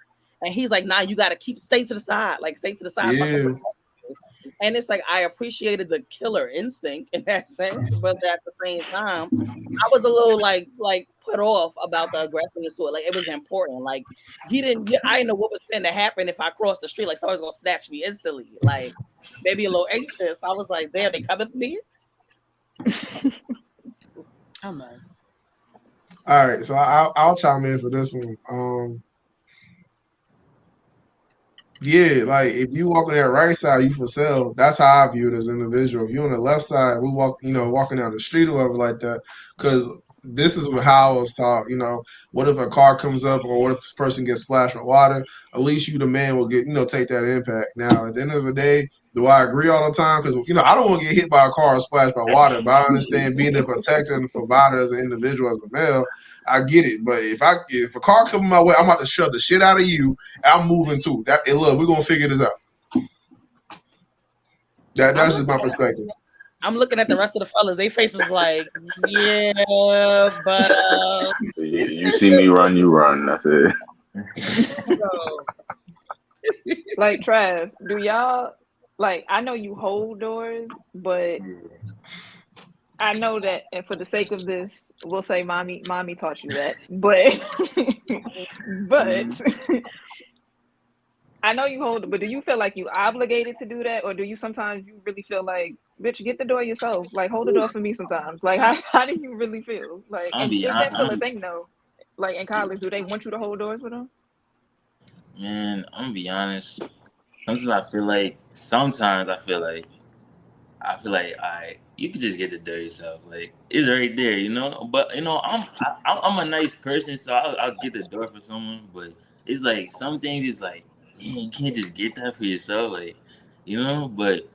[SPEAKER 2] And he's like, nah, you gotta stay to the side, like stay to the side so I can
[SPEAKER 6] Yeah.
[SPEAKER 2] protect you. And it's like I appreciated the killer instinct in that sense, but at the same time, I was a little like put off about the aggressiveness to it. Like it was important. Like he didn't. I didn't know what was going to happen if I crossed the street. Like someone's gonna snatch me instantly. Like maybe a little anxious. I was like, damn, they coming for me.
[SPEAKER 3] I'm nice.
[SPEAKER 6] All right, so I'll chime in for this one. Yeah, like if you walk on that right side, you for sale. That's how I view it as an individual. If you on the left side, we walk, walking down the street or whatever like that. Because this is how I was taught. What if a car comes up or what if this person gets splashed with water? At least you, the man, will get take that impact. Now, at the end of the day, do I agree all the time? Because I don't want to get hit by a car or splashed by water. But I understand being a protector and a provider as an individual, as a male. I get it. But if a car comes my way, I'm about to shove the shit out of you. I'm moving too. Look, we're gonna figure this out.
[SPEAKER 2] I'm
[SPEAKER 6] That's just my
[SPEAKER 2] looking.
[SPEAKER 6] perspective.
[SPEAKER 2] I'm looking at the rest of the fellas. They faces like, yeah, but
[SPEAKER 7] You see me run, you run. That's it.
[SPEAKER 3] So,
[SPEAKER 4] Like Trav, do y'all like? I know you hold doors, but I know that, and for the sake of this, we'll say mommy taught you that. But but I know you hold, but do you feel like you obligated to do that, or do you sometimes you really feel like, bitch, get the door yourself? Like hold the door for me sometimes. Like how do you really feel? Like,
[SPEAKER 5] I'm
[SPEAKER 4] and
[SPEAKER 5] be
[SPEAKER 4] is that still a
[SPEAKER 5] honest,
[SPEAKER 4] thing though? Like in college, do they want you to hold doors for them?
[SPEAKER 5] man. I'm gonna be honest. Sometimes I feel like I you could just get the dirt yourself. Like it's right there, you know. But I'm a nice person, so I'll get the door for someone. But it's like some things. It's like man, you can't just get that for yourself, like you know. But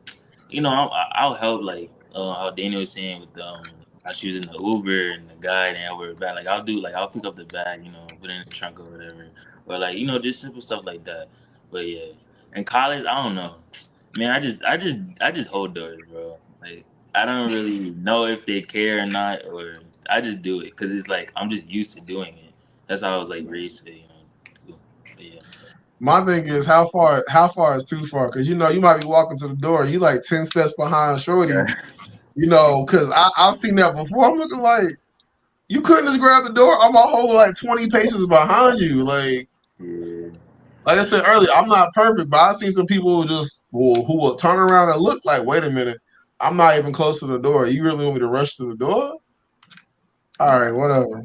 [SPEAKER 5] I'll help like how Daniel was saying with how she was in the Uber and the guy and help her back. Like I'll pick up the bag, put it in the trunk or whatever, or like just simple stuff like that. But yeah, in college, I don't know. Man, I just hold doors, bro. Like I don't really know if they care or not, or I just do it because it's like I'm just used to doing it. That's how I was like raised to, do. But yeah,
[SPEAKER 6] My thing is how far is too far? Because you might be walking to the door, you like 10 steps behind Shorty.
[SPEAKER 5] yeah,
[SPEAKER 6] Because I've seen that before. I'm looking like you couldn't just grab the door. I'm a whole like 20 paces behind you. Like
[SPEAKER 5] yeah.
[SPEAKER 6] Like I said earlier, I'm not perfect, but I see some people who will turn around and look like, wait a minute, I'm not even close to the door. You really want me to rush to the door? All right, whatever.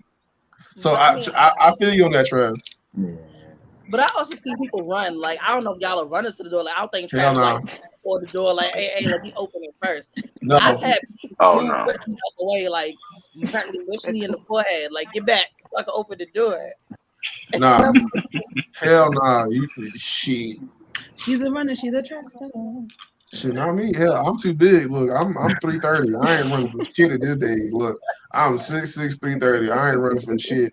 [SPEAKER 6] So
[SPEAKER 2] But I mean,
[SPEAKER 6] I feel you on that, Trev.
[SPEAKER 5] Yeah.
[SPEAKER 2] but I also see people run. Like I don't know if y'all are runners to the door. Like I don't think
[SPEAKER 6] Hell
[SPEAKER 2] Travis
[SPEAKER 6] no.
[SPEAKER 2] like or the door. Like hey, let me open it first.
[SPEAKER 6] No.
[SPEAKER 2] I've had people
[SPEAKER 7] Oh
[SPEAKER 2] move
[SPEAKER 7] no.
[SPEAKER 2] quickly out the way, like apparently wish me in the forehead. Like get back so I can open the door.
[SPEAKER 6] Nah. Hell nah. Shit.
[SPEAKER 3] She's a runner. She's a track star.
[SPEAKER 6] Shit, not me. Hell, I'm too big. Look, I'm 330. I ain't running for shit at this day. Look, I'm 6'6", 330. I ain't running for shit.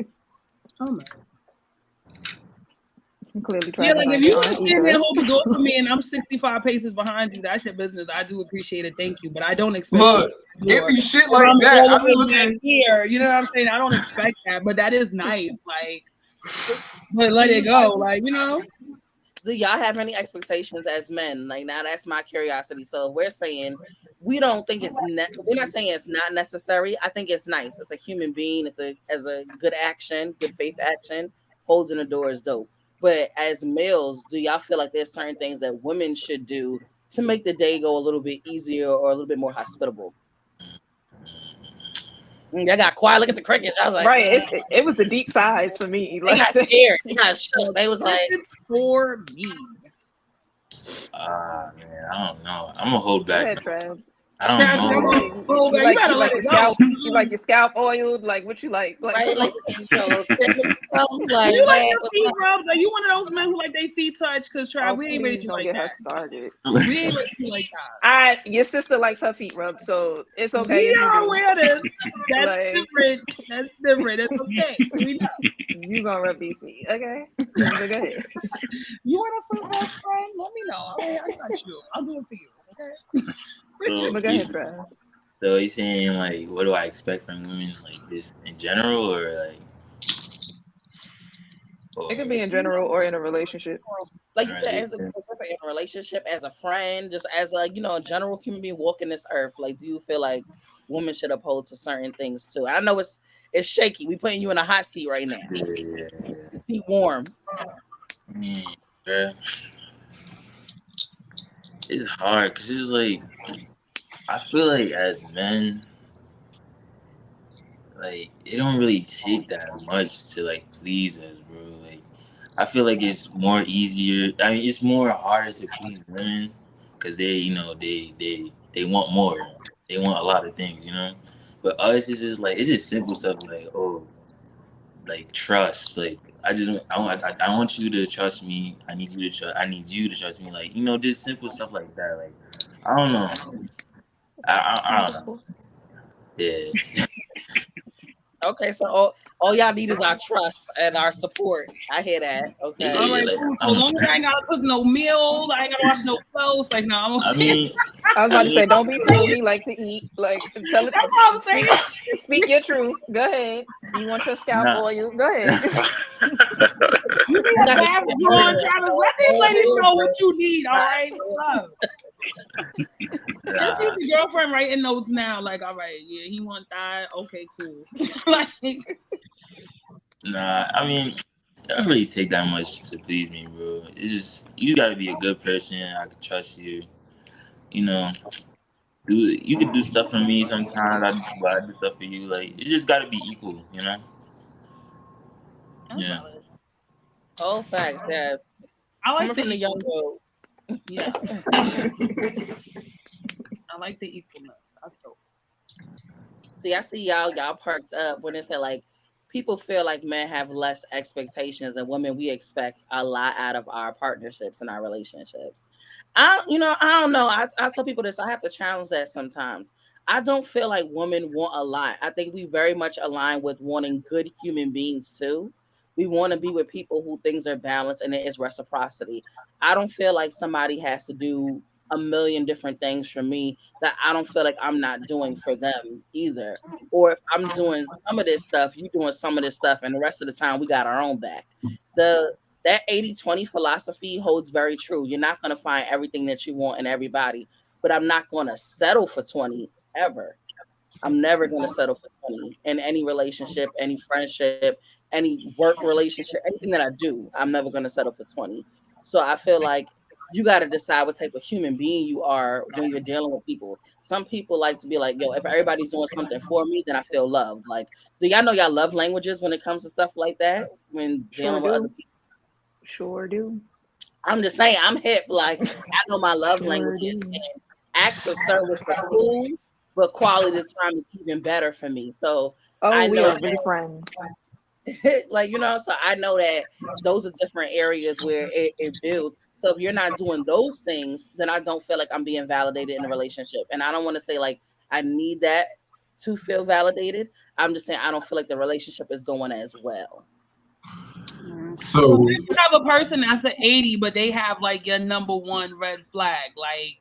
[SPEAKER 3] Oh my.
[SPEAKER 4] I'm clearly
[SPEAKER 3] Yeah,
[SPEAKER 4] trying to
[SPEAKER 3] like if
[SPEAKER 4] find
[SPEAKER 3] you
[SPEAKER 4] your
[SPEAKER 3] want to
[SPEAKER 4] own
[SPEAKER 3] stand there and
[SPEAKER 4] ego.
[SPEAKER 3] hold the door for me and I'm 65 paces behind you, that's your business. I do appreciate it. Thank you. But I don't expect you to
[SPEAKER 6] Look,
[SPEAKER 3] open the
[SPEAKER 6] it
[SPEAKER 3] door.
[SPEAKER 6] be shit
[SPEAKER 3] Or
[SPEAKER 6] like
[SPEAKER 3] I'm
[SPEAKER 6] that.
[SPEAKER 3] all
[SPEAKER 6] I
[SPEAKER 3] the
[SPEAKER 6] be
[SPEAKER 3] way
[SPEAKER 6] looking
[SPEAKER 3] back
[SPEAKER 6] at
[SPEAKER 3] here. You know what I'm saying? I don't expect that. But that is nice. Like,
[SPEAKER 2] Do,
[SPEAKER 3] but let
[SPEAKER 2] do
[SPEAKER 3] it
[SPEAKER 2] you
[SPEAKER 3] go.
[SPEAKER 2] guys
[SPEAKER 3] Like, you know?
[SPEAKER 2] do y'all have any expectations as men? Like now, that's my curiosity. So if we're saying we don't think we're not saying it's not necessary. I think it's nice. It's a human being. It's a good action, good faith action. Holding the door is dope. But as males, do y'all feel like there's certain things that women should do to make the day go a little bit easier or a little bit more hospitable? I got quiet. Look at the crickets. I was like,
[SPEAKER 4] Right. It was the deep sighs for me.
[SPEAKER 2] they
[SPEAKER 4] Like
[SPEAKER 2] got scared. They got shook. They was like,
[SPEAKER 3] Questions for me.
[SPEAKER 5] Man, I don't know. I'm gonna hold
[SPEAKER 4] go
[SPEAKER 5] back.
[SPEAKER 4] ahead, Trav.
[SPEAKER 5] I don't
[SPEAKER 3] Travis,
[SPEAKER 5] know.
[SPEAKER 3] come
[SPEAKER 5] Like,
[SPEAKER 3] on. Oh,
[SPEAKER 4] You
[SPEAKER 3] man, you
[SPEAKER 4] like
[SPEAKER 3] better let
[SPEAKER 4] your
[SPEAKER 3] it go.
[SPEAKER 4] scalp. You like your scalp oiled. Like what you like? Like
[SPEAKER 2] right,
[SPEAKER 4] come
[SPEAKER 2] like
[SPEAKER 4] on.
[SPEAKER 2] a little cinnamon or something.
[SPEAKER 3] Do
[SPEAKER 2] Like,
[SPEAKER 3] you like
[SPEAKER 2] man,
[SPEAKER 3] your
[SPEAKER 2] what's
[SPEAKER 3] feet
[SPEAKER 2] up?
[SPEAKER 3] rubbed? Are you one of those men who like their feet touched? Because Trav,
[SPEAKER 4] Oh
[SPEAKER 3] we ain't
[SPEAKER 4] please
[SPEAKER 3] raised you
[SPEAKER 4] don't
[SPEAKER 3] like
[SPEAKER 4] get her
[SPEAKER 3] that.
[SPEAKER 4] started.
[SPEAKER 3] We ain't raised you like that.
[SPEAKER 4] Your sister likes her feet rubbed, so it's okay
[SPEAKER 3] We
[SPEAKER 4] if you
[SPEAKER 3] are
[SPEAKER 4] do.
[SPEAKER 3] aware of this. That's
[SPEAKER 4] Like
[SPEAKER 3] different. That's different. It's okay. We know.
[SPEAKER 4] you gonna rub these feet, okay? But go ahead.
[SPEAKER 3] You want a foot rub, friend? Let me know. I got you. I'll do it for you. Okay.
[SPEAKER 5] so
[SPEAKER 4] But go ahead, Trav.
[SPEAKER 5] so you saying like, what do I expect from women, like just in general, or like,
[SPEAKER 4] It could
[SPEAKER 5] or
[SPEAKER 4] be in general or in a relationship.
[SPEAKER 2] Like
[SPEAKER 5] in
[SPEAKER 2] you
[SPEAKER 5] a
[SPEAKER 2] said, as a
[SPEAKER 5] relationship?
[SPEAKER 2] in a relationship, as a friend, just as a a general human being walking this earth. Like, do you feel like women should uphold to certain things too? I know it's shaky. We putting you in a hot seat right now.
[SPEAKER 5] Yeah, yeah, yeah.
[SPEAKER 2] The seat warm.
[SPEAKER 5] Bruh, it's hard because it's like I feel like as men, like it don't really take that much to like please us, bro. Like I feel like it's more easier. I mean, it's more harder to please women because they want more. They want a lot of things, you know. But us, it's just like it's just simple stuff like like trust. Like I want you to trust me. I need you to trust me. Like just simple stuff like that. Like I don't know. I don't know.
[SPEAKER 4] Beautiful.
[SPEAKER 5] Yeah.
[SPEAKER 2] Okay, so all y'all need is our trust and our support. I hear that.
[SPEAKER 3] All
[SPEAKER 2] Okay.
[SPEAKER 5] Yeah.
[SPEAKER 3] right,
[SPEAKER 5] Like
[SPEAKER 3] cool.
[SPEAKER 5] I
[SPEAKER 3] So as
[SPEAKER 5] don't
[SPEAKER 3] long as
[SPEAKER 5] know.
[SPEAKER 3] I ain't gotta cook no meals, I ain't gotta wash no clothes. Like, no, I'm
[SPEAKER 5] I
[SPEAKER 3] okay.
[SPEAKER 5] mean,
[SPEAKER 4] I was
[SPEAKER 5] I
[SPEAKER 4] about to
[SPEAKER 5] mean,
[SPEAKER 4] say, don't be fooled. He like to eat. Like tell it.
[SPEAKER 3] That's what I'm
[SPEAKER 4] Speak.
[SPEAKER 3] saying.
[SPEAKER 4] Speak your truth. Go ahead. You want your scalp
[SPEAKER 5] nah.
[SPEAKER 4] oil? Go ahead.
[SPEAKER 3] You need
[SPEAKER 2] You
[SPEAKER 3] a
[SPEAKER 2] got to
[SPEAKER 3] bath on, Travis. Let these ladies know what you need. All right, what's up? Especially
[SPEAKER 5] Nah.
[SPEAKER 3] with your girlfriend writing notes now. Like, all right, yeah, he want that. Okay, cool. Like,
[SPEAKER 5] Nah. I mean, it don't really take that much to please me, bro. It's just you gotta be a good person. I can trust you. You know, you can do stuff for me sometimes. I do stuff for you. Like it just gotta be equal. You know.
[SPEAKER 3] I'm
[SPEAKER 5] Yeah.
[SPEAKER 3] valid.
[SPEAKER 2] Oh, facts. Yes.
[SPEAKER 3] I like
[SPEAKER 2] Coming
[SPEAKER 3] the
[SPEAKER 2] from the young
[SPEAKER 3] equal.
[SPEAKER 2] girl.
[SPEAKER 3] Yeah, I like the equalness. That's dope.
[SPEAKER 2] See, I see y'all perked up when they say like people feel like men have less expectations than women. We expect a lot out of our partnerships and our relationships. I don't know. I tell people this. I have to challenge that sometimes. I don't feel like women want a lot. I think we very much align with wanting good human beings too. We want to be with people who things are balanced and there is reciprocity. I don't feel like somebody has to do a million different things for me that I don't feel like I'm not doing for them either. Or if I'm doing some of this stuff, you doing some of this stuff, and the rest of the time we got our own back. The That 80-20 philosophy holds very true. You're not going to find everything that you want in everybody, but I'm not going to settle for 20 ever. I'm never going to settle for 20 in any relationship, any friendship, any work relationship, anything that I do. I'm never going to settle for 20. So I feel like you got to decide what type of human being you are when you're dealing with people. Some people like to be like, yo, if everybody's doing something for me, then I feel loved. Like, do y'all know y'all love languages when it comes to stuff like that? When
[SPEAKER 4] Sure
[SPEAKER 2] dealing with other
[SPEAKER 4] do.
[SPEAKER 2] people?
[SPEAKER 4] Sure do.
[SPEAKER 2] I'm just saying, I'm hip. Like, I know my love
[SPEAKER 4] Sure
[SPEAKER 2] languages,
[SPEAKER 4] do.
[SPEAKER 2] and acts of service are cool, but quality of time is even better for me. So
[SPEAKER 4] Oh,
[SPEAKER 2] I
[SPEAKER 4] we
[SPEAKER 2] know
[SPEAKER 4] are really friends.
[SPEAKER 2] that, like, so I know that those are different areas where it builds. So if you're not doing those things, then I don't feel like I'm being validated in a relationship. And I don't want to say like I need that to feel validated. I'm just saying I don't feel like the relationship is going as well.
[SPEAKER 6] So
[SPEAKER 3] So if you have a person that's an 80, but they have like your number one red flag, like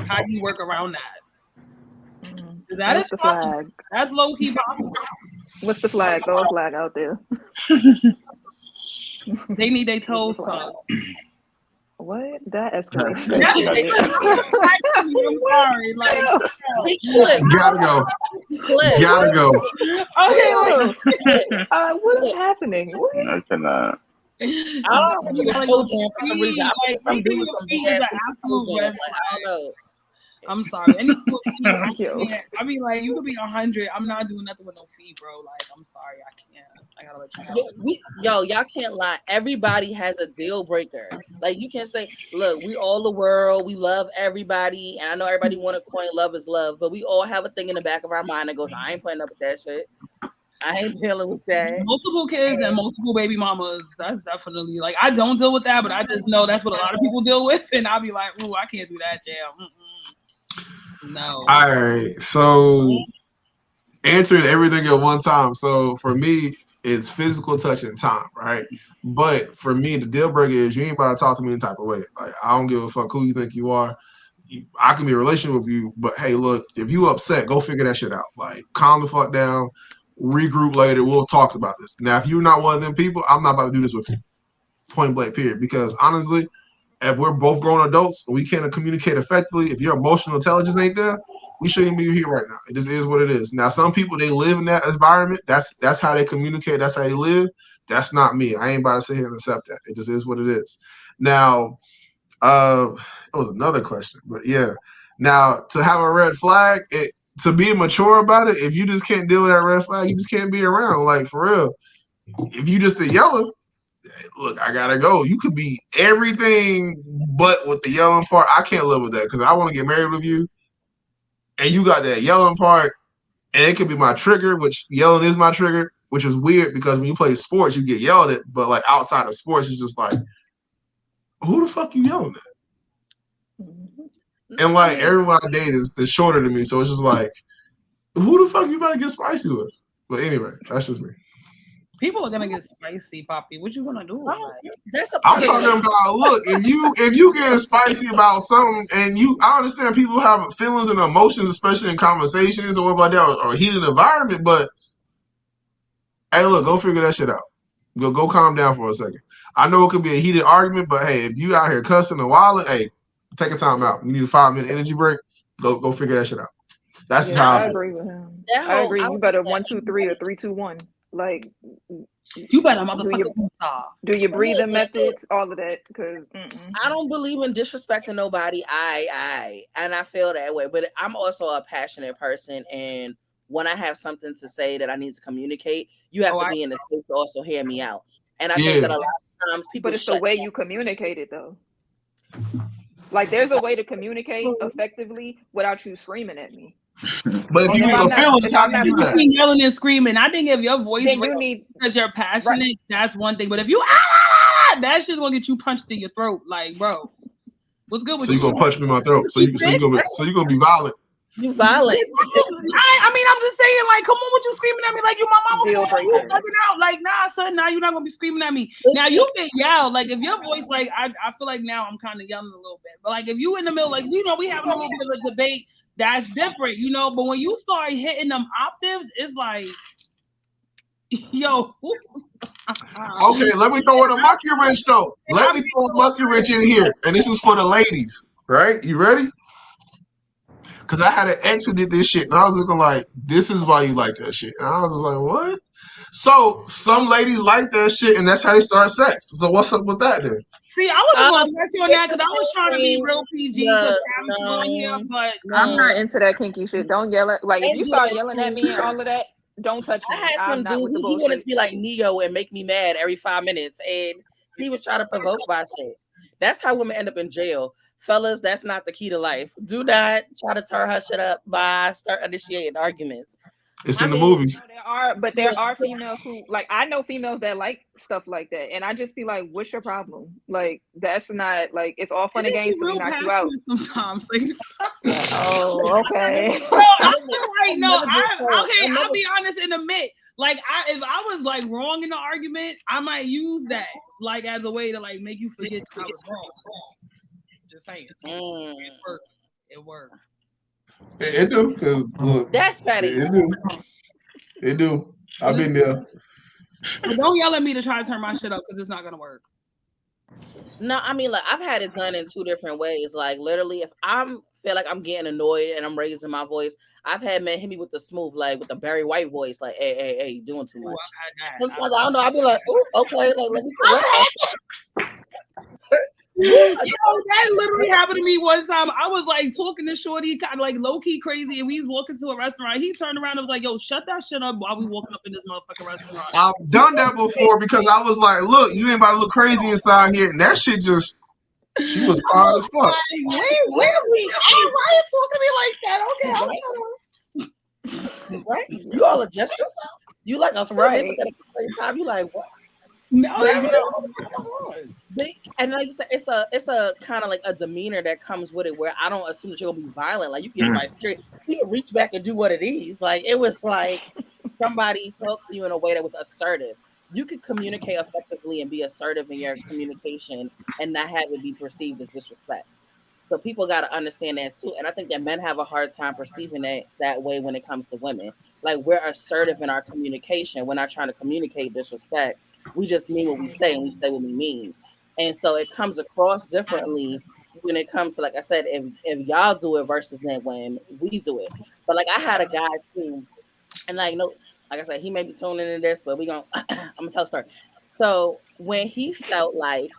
[SPEAKER 3] how do you work around that?
[SPEAKER 4] Mm.
[SPEAKER 3] 'Cause that is
[SPEAKER 4] What's the
[SPEAKER 3] possible.
[SPEAKER 4] flag?
[SPEAKER 3] That's low key possible.
[SPEAKER 4] What's the flag? Throw a flag out there.
[SPEAKER 3] They need their
[SPEAKER 4] What's the
[SPEAKER 3] toes
[SPEAKER 4] flag?
[SPEAKER 3] sucked.
[SPEAKER 4] What? That escalated.
[SPEAKER 3] That's I'm sorry. Like,
[SPEAKER 2] He clipped.
[SPEAKER 6] gotta go,
[SPEAKER 2] He clipped.
[SPEAKER 6] gotta go.
[SPEAKER 3] okay,
[SPEAKER 4] Yo,
[SPEAKER 2] Clipped.
[SPEAKER 4] what is happening? What?
[SPEAKER 7] I cannot.
[SPEAKER 2] I don't know what you was
[SPEAKER 3] like,
[SPEAKER 2] toe jam for some reason. I
[SPEAKER 3] like
[SPEAKER 2] think some dude
[SPEAKER 3] anything
[SPEAKER 2] with
[SPEAKER 3] with
[SPEAKER 2] some big
[SPEAKER 3] feet is
[SPEAKER 2] ass
[SPEAKER 3] an
[SPEAKER 2] feet toe
[SPEAKER 3] absolute
[SPEAKER 2] jam.
[SPEAKER 3] red
[SPEAKER 2] Like, I
[SPEAKER 3] flag.
[SPEAKER 2] don't know.
[SPEAKER 3] I'm sorry. Anything with feet, I
[SPEAKER 4] Yo.
[SPEAKER 3] can't. I mean, like, you could be 100. I'm not doing nothing with no feet, bro. Like, I'm sorry, I can't. I gotta let you know.
[SPEAKER 2] Y'all can't lie. Everybody has a deal breaker. Like, you can't say, look, we all the world, we love everybody, and I know everybody want to coin love is love, but we all have a thing in the back of our mind that goes, I ain't putting up with that shit. I ain't dealing with that.
[SPEAKER 3] Multiple kids and multiple baby mamas. That's definitely like I don't deal with that, but I just know that's what a lot of people deal with, and I'll be like, "Ooh, I can't do that, jam." No.
[SPEAKER 6] All right, so answering everything at one time. So for me, it's physical touch and time, right? But for me, the deal breaker is you ain't about to talk to me any type of way. Like I don't give a fuck who you think you are. I can be in a relationship with you, but hey, look, if you upset, go figure that shit out. Like calm the fuck down, regroup later. We'll talk about this. Now, if you're not one of them people, I'm not about to do this with you. Point blank, period. Because honestly, if we're both grown adults and we can't communicate effectively, if your emotional intelligence ain't there, we shouldn't be here right now. It just is what it is. Now, some people they live in that environment. That's how they communicate. That's how they live. That's not me. I ain't about to sit here and accept that. It just is what it is. Now, it was another question, but yeah. Now, to have a red flag, to be mature about it, if you just can't deal with that red flag, you just can't be around. Like for real. If you just a yeller, look, I gotta go. You could be everything but with the yelling part. I can't live with that because I want to get married with you, and you got that yelling part, and it could be my trigger, which yelling is my trigger, which is weird because when you play sports, you get yelled at, but like outside of sports, it's just like, who the fuck you yelling at? And like everyone I date is shorter than me, so it's just like, who the fuck you about to get spicy with? But anyway, that's just me.
[SPEAKER 3] People are gonna get spicy, Poppy. What you gonna do? Like,
[SPEAKER 2] That's a
[SPEAKER 6] I'm
[SPEAKER 2] part of
[SPEAKER 6] talking about look, if you getting spicy about something and I understand people have feelings and emotions, especially in conversations or whatever like that, or heated environment, but hey look, go figure that shit out. Go calm down for a second. I know it could be a heated argument, but hey, if you out here cussing and wilding, hey, take a time out. You need a 5-minute energy break. Go figure that shit out. That's just
[SPEAKER 4] Yeah,
[SPEAKER 6] how I
[SPEAKER 4] I
[SPEAKER 6] feel.
[SPEAKER 4] agree with him.
[SPEAKER 2] that
[SPEAKER 4] I
[SPEAKER 2] whole.
[SPEAKER 4] agree.
[SPEAKER 2] I
[SPEAKER 4] You
[SPEAKER 2] would
[SPEAKER 4] better
[SPEAKER 2] say
[SPEAKER 4] 1, 2, 3 or 3, 2, 1. Like,
[SPEAKER 3] you better
[SPEAKER 4] do your
[SPEAKER 3] motherfucking saw.
[SPEAKER 4] breathing methods, all of that, because
[SPEAKER 2] I don't believe in disrespecting nobody. And I feel that way. But I'm also a passionate person, and when I have something to say that I need to communicate, you have to be in the space to also hear me out. And I think
[SPEAKER 6] Yeah.
[SPEAKER 2] that a lot of times people
[SPEAKER 4] but it's the
[SPEAKER 2] shut
[SPEAKER 4] way you communicate it though. Like, there's a way to communicate
[SPEAKER 2] down.
[SPEAKER 4] effectively without you screaming at me.
[SPEAKER 6] But if
[SPEAKER 4] And
[SPEAKER 6] you
[SPEAKER 4] if
[SPEAKER 6] in
[SPEAKER 4] I'm
[SPEAKER 6] your
[SPEAKER 4] not,
[SPEAKER 6] feelings,
[SPEAKER 4] if
[SPEAKER 6] how
[SPEAKER 4] I'm
[SPEAKER 6] do you
[SPEAKER 4] not,
[SPEAKER 6] do that?
[SPEAKER 3] Between yelling and screaming, I think if your voice
[SPEAKER 4] then you
[SPEAKER 3] rails
[SPEAKER 4] need
[SPEAKER 3] because you're passionate,
[SPEAKER 4] right.
[SPEAKER 3] that's one thing. But if you that shit's gonna get you punched in your throat. Like, bro, what's good with
[SPEAKER 6] So you
[SPEAKER 3] you?
[SPEAKER 6] gonna punch me in my throat. So you gonna be violent.
[SPEAKER 2] You violent.
[SPEAKER 3] I mean, I'm just saying, like, come on, what you screaming at me like you my mama
[SPEAKER 4] Deal
[SPEAKER 3] for? You
[SPEAKER 4] breaker.
[SPEAKER 3] fucking out. Like, nah, son, now you're not gonna be screaming at me. Now
[SPEAKER 2] Listen,
[SPEAKER 3] you can yell. Like, if your voice, like, I feel like now I'm kind of yelling a little bit. But like if you in the middle, like, you know, we having a little bit of a debate, that's different, you know. But when you start hitting them octaves, it's like, yo.
[SPEAKER 6] Okay, let me throw in a monkey wrench though. Let me throw a monkey wrench in here. And this is for the ladies, right? You ready? Because I had an ex who did this shit, and I was looking like, this is why you like that shit. And I was just like, what? So some ladies like that shit, and that's how they start sex. So what's up with that then?
[SPEAKER 3] See, I wasn't going to touch you on
[SPEAKER 2] It's
[SPEAKER 3] that
[SPEAKER 2] the
[SPEAKER 3] because I was
[SPEAKER 2] same
[SPEAKER 3] trying to be
[SPEAKER 2] thing.
[SPEAKER 3] real PG because Sam's
[SPEAKER 2] No,
[SPEAKER 3] on here, but
[SPEAKER 4] I'm not into that kinky shit. Don't yell at like if
[SPEAKER 2] and
[SPEAKER 4] you start
[SPEAKER 2] good
[SPEAKER 4] yelling at
[SPEAKER 2] too.
[SPEAKER 4] me and all of that, don't touch
[SPEAKER 2] I
[SPEAKER 4] me.
[SPEAKER 2] had
[SPEAKER 4] I'm
[SPEAKER 2] some
[SPEAKER 4] not
[SPEAKER 2] dude.
[SPEAKER 4] with the
[SPEAKER 2] He wanted
[SPEAKER 4] bullshit.
[SPEAKER 2] to be like Neo and make me mad every 5 minutes, and he was trying to provoke my shit. That's how women end up in jail, fellas. That's not the key to life. Do not try to turn her shit up by start initiating arguments.
[SPEAKER 6] It's
[SPEAKER 2] I
[SPEAKER 6] in the
[SPEAKER 2] mean,
[SPEAKER 6] movies.
[SPEAKER 4] There are females who like I know females that like stuff like that, and I just be like, "What's your problem?" Like that's not like it's all fun
[SPEAKER 3] it
[SPEAKER 4] and
[SPEAKER 3] makes me
[SPEAKER 4] games till we
[SPEAKER 3] real
[SPEAKER 4] knock you out.
[SPEAKER 3] passionate sometimes. Like,
[SPEAKER 4] Oh, okay.
[SPEAKER 3] no, I feel like no.
[SPEAKER 2] never been told.
[SPEAKER 3] Okay. I'll be honest and admit, like, if I was like wrong in the argument, I might use that like as a way to like make you forget I was wrong. Just saying, it works. It works.
[SPEAKER 6] It do, because look,
[SPEAKER 2] That's petty.
[SPEAKER 6] it do. It do. I've been there.
[SPEAKER 3] But don't yell at me to try to turn my shit up because it's not gonna work.
[SPEAKER 2] No, I mean, like I've had it done in two different ways. Like literally, if I'm feel like I'm getting annoyed and I'm raising my voice, I've had men hit me with the smooth, like with the Barry White voice, like, hey, you doing too much. Sometimes I don't know. I'll be like, oh, okay, like let me correct myself.
[SPEAKER 3] Yo, that literally happened to me one time. I was like talking to Shorty, kind of like low key crazy, and we was walking to a restaurant. He turned around and was like, "Yo, shut that shit up!" While we walking up in this motherfucking restaurant.
[SPEAKER 6] I've done that before because I was like, look, you ain't about to look crazy inside here, and that shit just. She was quiet as fuck.
[SPEAKER 3] Like, where we at? Why are you talking to me like that? Okay, I'll shut up.
[SPEAKER 2] Right? You all adjust yourself. You like a friend,
[SPEAKER 4] Right.
[SPEAKER 2] but at the same time, you like what?
[SPEAKER 3] No,
[SPEAKER 2] But, you know, and like you said, it's a kind of like a demeanor that comes with it where I don't assume that you're gonna be violent. Like you get somebody scared, you can reach back and do what it is. Like it was like somebody spoke to you in a way that was assertive. You could communicate effectively and be assertive in your communication and not have it be perceived as disrespect. So people got to understand that too. And I think that men have a hard time perceiving it that way when it comes to women. Like we're assertive in our communication. We're not trying to communicate disrespect. We just mean what we say and we say what we mean. And so it comes across differently when it comes to, like I said, if y'all do it versus then when we do it. But like I had a guy too, and like no, like I said, he may be tuning into this, but I'm gonna tell a story. So when he felt like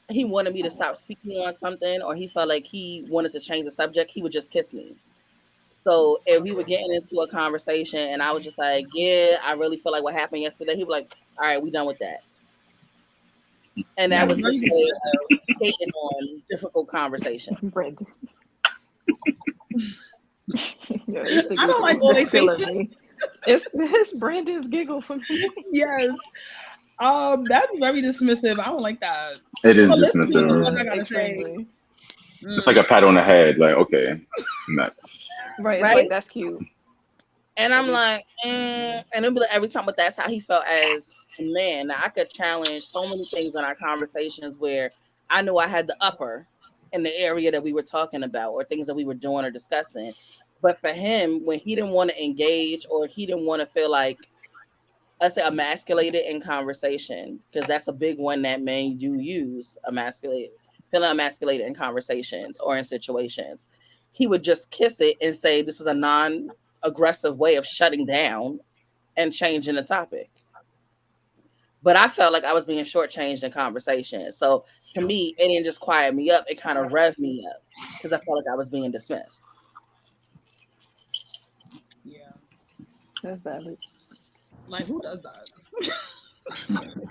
[SPEAKER 2] he wanted me to stop speaking on something, or he felt like he wanted to change the subject, he would just kiss me. So if we were getting into a conversation and I was just like, yeah, I really feel like what happened yesterday, he'd be like, all right, we done with that. And that was his way of skating on difficult conversations.
[SPEAKER 4] Brandon. Yo,
[SPEAKER 3] I don't like all these
[SPEAKER 4] faces. It's Brandon's giggle for me.
[SPEAKER 3] Yes. That's very dismissive. I don't like that.
[SPEAKER 7] It is
[SPEAKER 3] But listen to
[SPEAKER 7] dismissive.
[SPEAKER 3] what I gotta say.
[SPEAKER 7] It's like a pat on the head. Like, okay, next.
[SPEAKER 4] Right. It's
[SPEAKER 2] Right?
[SPEAKER 4] like that's cute.
[SPEAKER 2] And I'm like, and it'll be like every time, but that's how he felt as a man. Now I could challenge so many things in our conversations where I knew I had the upper in the area that we were talking about or things that we were doing or discussing. But for him, when he didn't want to engage or he didn't want to feel like, let's say, emasculated in conversation, because that's a big one that men do use, feeling emasculated in conversations or in situations, he would just kiss it and say, this is a non-aggressive way of shutting down and changing the topic. But I felt like I was being shortchanged in conversation. So to me, it didn't just quiet me up. It kind of revved me up because I felt like I was being dismissed.
[SPEAKER 3] Yeah.
[SPEAKER 4] That's valid.
[SPEAKER 3] Like, who does that?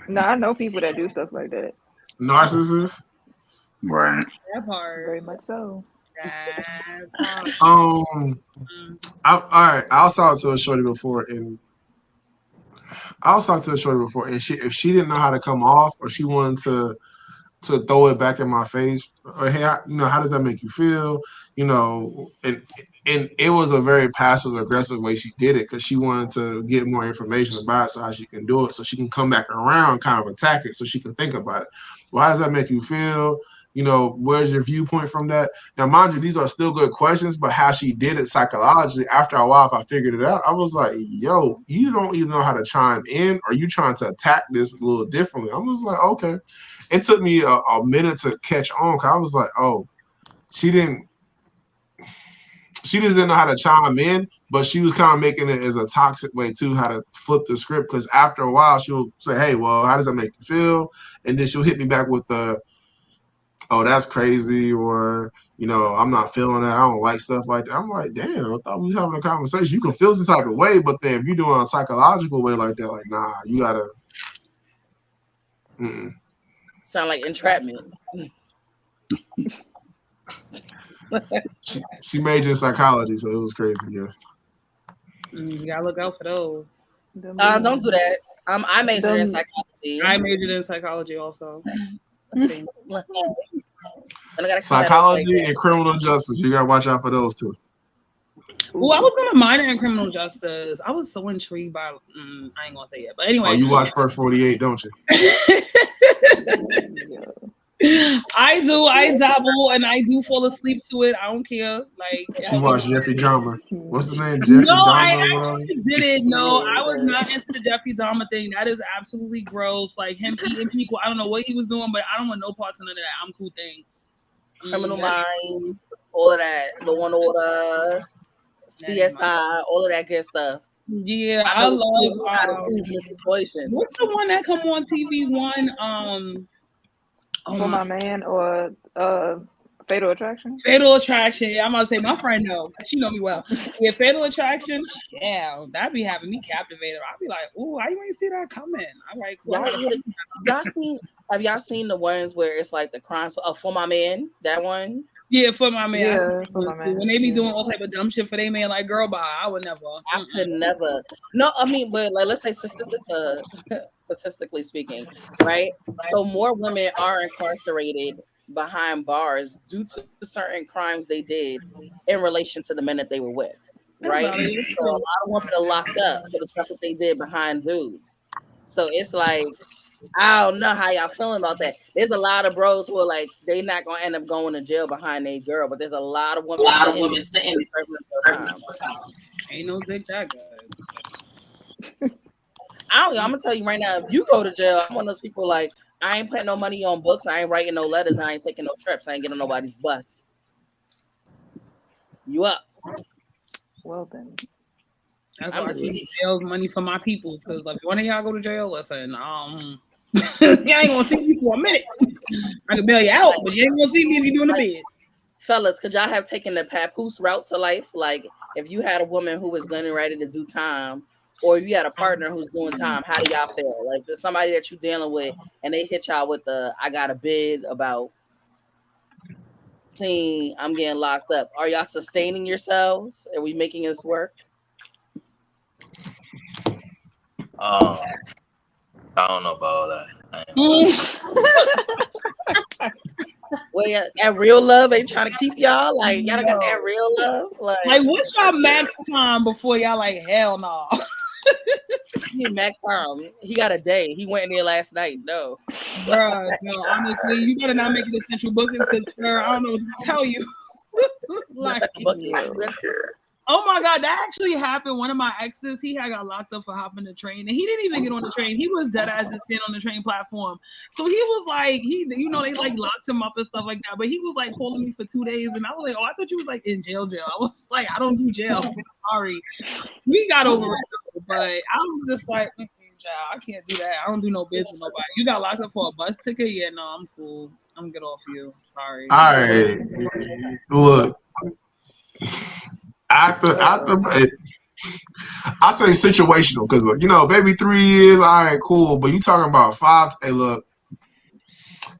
[SPEAKER 4] No, I know people that do stuff like that.
[SPEAKER 6] Narcissists.
[SPEAKER 7] Right.
[SPEAKER 3] That part.
[SPEAKER 4] Very much so.
[SPEAKER 3] That part.
[SPEAKER 6] All right. I was talking to a shorty before, and if she didn't know how to come off, or she wanted to throw it back in my face, or hey, how does that make you feel? And it was a very passive aggressive way she did it because she wanted to get more information about it, so how she can do it, so she can come back around, kind of attack it, so she can think about it. Well, how does that make you feel? Where's your viewpoint from that? Now, mind you, these are still good questions, but how she did it psychologically, after a while, if I figured it out, I was like, yo, you don't even know how to chime in, or you trying to attack this a little differently. I was like, okay. It took me a minute to catch on, because I was like, oh, she didn't. she just didn't know how to chime in, but she was kind of making it as a toxic way too, how to flip the script. Because after a while, she'll say, "Hey, well, how does that make you feel?" And then she'll hit me back with the, "Oh, that's crazy," or "I'm not feeling that. I don't like stuff like that." I'm like, damn, I thought we was having a conversation. You can feel some type of way, but then if you're doing a psychological way like that, like, nah, you gotta.
[SPEAKER 2] Sound like entrapment.
[SPEAKER 6] She majored in psychology, so it was crazy. Yeah.
[SPEAKER 3] You gotta look out for those.
[SPEAKER 2] Don't do that. I majored in psychology.
[SPEAKER 3] I majored in psychology also.
[SPEAKER 2] And I gotta
[SPEAKER 6] Psychology and criminal justice. You gotta watch out for those two.
[SPEAKER 3] Well, I was gonna minor in criminal justice. I was so intrigued by. I ain't gonna say it, but anyway.
[SPEAKER 6] Oh, you watch First 48, don't you?
[SPEAKER 3] I do. I dabble and I do fall asleep to it. I don't care. Like
[SPEAKER 6] she watched Jeffrey Dahmer. What's his name? Jeffrey
[SPEAKER 3] no,
[SPEAKER 6] Dahmer.
[SPEAKER 3] I actually didn't. No, I was not into the Jeffrey Dahmer thing. That is absolutely gross. Like him eating people. I don't know what he was doing, but I don't want no parts of none of that. I'm cool things.
[SPEAKER 2] Criminal Minds, all of that, Law and Order, CSI, all of that good stuff.
[SPEAKER 3] Yeah, I love
[SPEAKER 2] situation.
[SPEAKER 3] What's the one that come on TV? One
[SPEAKER 4] For My Man or Fatal Attraction?
[SPEAKER 3] Fatal Attraction. Yeah, I'm gonna say my friend knows. She know me well. Yeah, Fatal Attraction. Yeah, that'd be having me captivated. I'd be like, ooh, I didn't see that coming. All right, cool.
[SPEAKER 2] Have y'all seen the ones where it's like the crimes? For My Man, that one.
[SPEAKER 3] Yeah, For My Man.
[SPEAKER 4] Yeah, For My Man.
[SPEAKER 3] When they be doing all type of dumb shit for they man, like girl, bye. I would never.
[SPEAKER 2] I could never. No, I mean, but like, let's say statistically speaking, right? So more women are incarcerated behind bars due to certain crimes they did in relation to the men that they were with, right? So a lot of women are locked up for the stuff that they did behind dudes. So it's like, I don't know how y'all feeling about that. There's a lot of bros who are like, they not gonna end up going to jail behind a girl, but there's a lot of women sitting.
[SPEAKER 3] Ain't no dick that good.
[SPEAKER 2] I'm gonna tell you right now, if you go to jail, I'm one of those people like, I ain't putting no money on books, I ain't writing no letters, I ain't taking no trips, I ain't getting on nobody's bus. You up?
[SPEAKER 4] Well then.
[SPEAKER 3] That's why I keep jail's money for my peoples, because like one of y'all go to jail, listen, y'all ain't gonna see me for a minute. I can bail you out, but you ain't gonna see me if you're doing the bid.
[SPEAKER 2] Fellas, could y'all have taken the papoose route to life? Like, if you had a woman who was getting ready to do time, or if you had a partner who's doing time, how do y'all feel? Like, there's somebody that you're dealing with, and they hit y'all with the, I got a bid about saying I'm getting locked up. Are y'all sustaining yourselves? Are we making this work?
[SPEAKER 5] I don't know about all that.
[SPEAKER 2] Well, yeah, that real love ain't trying to keep y'all. Like, y'all got that real love.
[SPEAKER 3] Like what's y'all max time before y'all like hell no?
[SPEAKER 2] He max time. He got a day. He went in there last night. No,
[SPEAKER 3] bro. No, honestly, you better not make it essential bookings because, sir, I don't know what to tell you. Like, oh my God, that actually happened. One of my exes, he had got locked up for hopping the train, and he didn't even get on the train. He was dead ass just standing on the train platform. So he was like, they like locked him up and stuff like that. But he was like calling me for 2 days, and I was like, oh, I thought you was like in jail. I was like, I don't do jail. Sorry, we got over it, but I was just like, I can't do that. I don't do no business with nobody. You got locked up for a bus ticket? Yeah, no, I'm cool. I'm good off you. Sorry.
[SPEAKER 6] All right, look. After I say situational because maybe 3 years, all right, cool. But you talking about 5? Hey, look,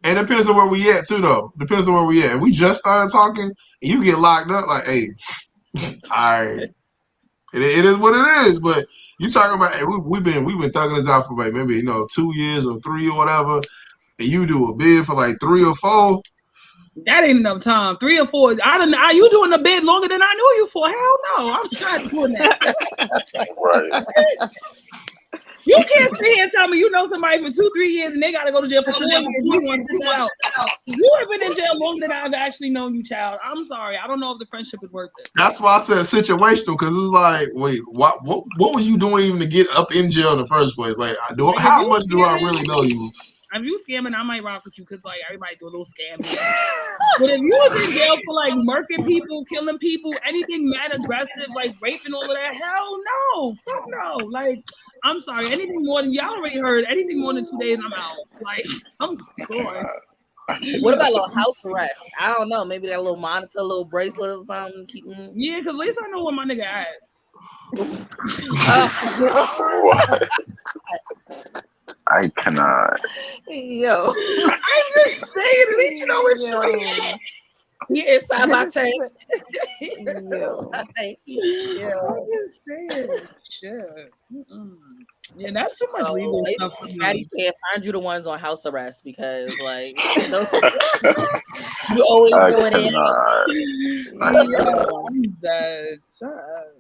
[SPEAKER 6] it depends on where we at too, though. Depends on where we at. If we just started talking, and you get locked up, like, hey, all right, it is what it is. But you talking about, hey, we've been thugging this out for like maybe 2 years or 3 or whatever, and you do a bid for like 3 or 4.
[SPEAKER 3] That ain't enough time. 3 or 4. I don't know. Are you doing a bid longer than I knew you for? Hell no. I'm not doing that.
[SPEAKER 7] Right.
[SPEAKER 3] You can't sit here and tell me you know somebody for 2-3 years and they got to go to jail for 4 years. You want to sit out. You have been in jail longer than I've actually known you, child. I'm sorry. I don't know if the friendship is worth it.
[SPEAKER 6] That's why I said situational, because it's like, wait, what was you doing even to get up in jail in the first place? Like, how much do I really know you?
[SPEAKER 3] If you scamming, I might rock with you because like everybody do a little scam. But if you was in jail for like murking people, killing people, anything mad aggressive, like raping, all of that, hell no, fuck no. Like, I'm sorry, anything more than y'all already heard, anything more than 2 days, I'm out. Like, I'm going.
[SPEAKER 2] What about a little house arrest? I don't know. Maybe that little monitor, little bracelet or something. Keep them.
[SPEAKER 3] Yeah, because at least I know where my nigga at.
[SPEAKER 7] What? I cannot.
[SPEAKER 4] Yo.
[SPEAKER 3] I'm just saying, at least you know where shorty at.
[SPEAKER 2] He inside my tank.
[SPEAKER 4] Yo.
[SPEAKER 2] Like, yeah.
[SPEAKER 3] I'm just saying. Shit. Yeah, that's too much legal
[SPEAKER 2] maybe
[SPEAKER 3] stuff for me.
[SPEAKER 2] Maddie said, find you the ones on house arrest because, like, you always
[SPEAKER 7] I
[SPEAKER 2] doing it.
[SPEAKER 7] cannot.
[SPEAKER 3] I'm dead. Shut up.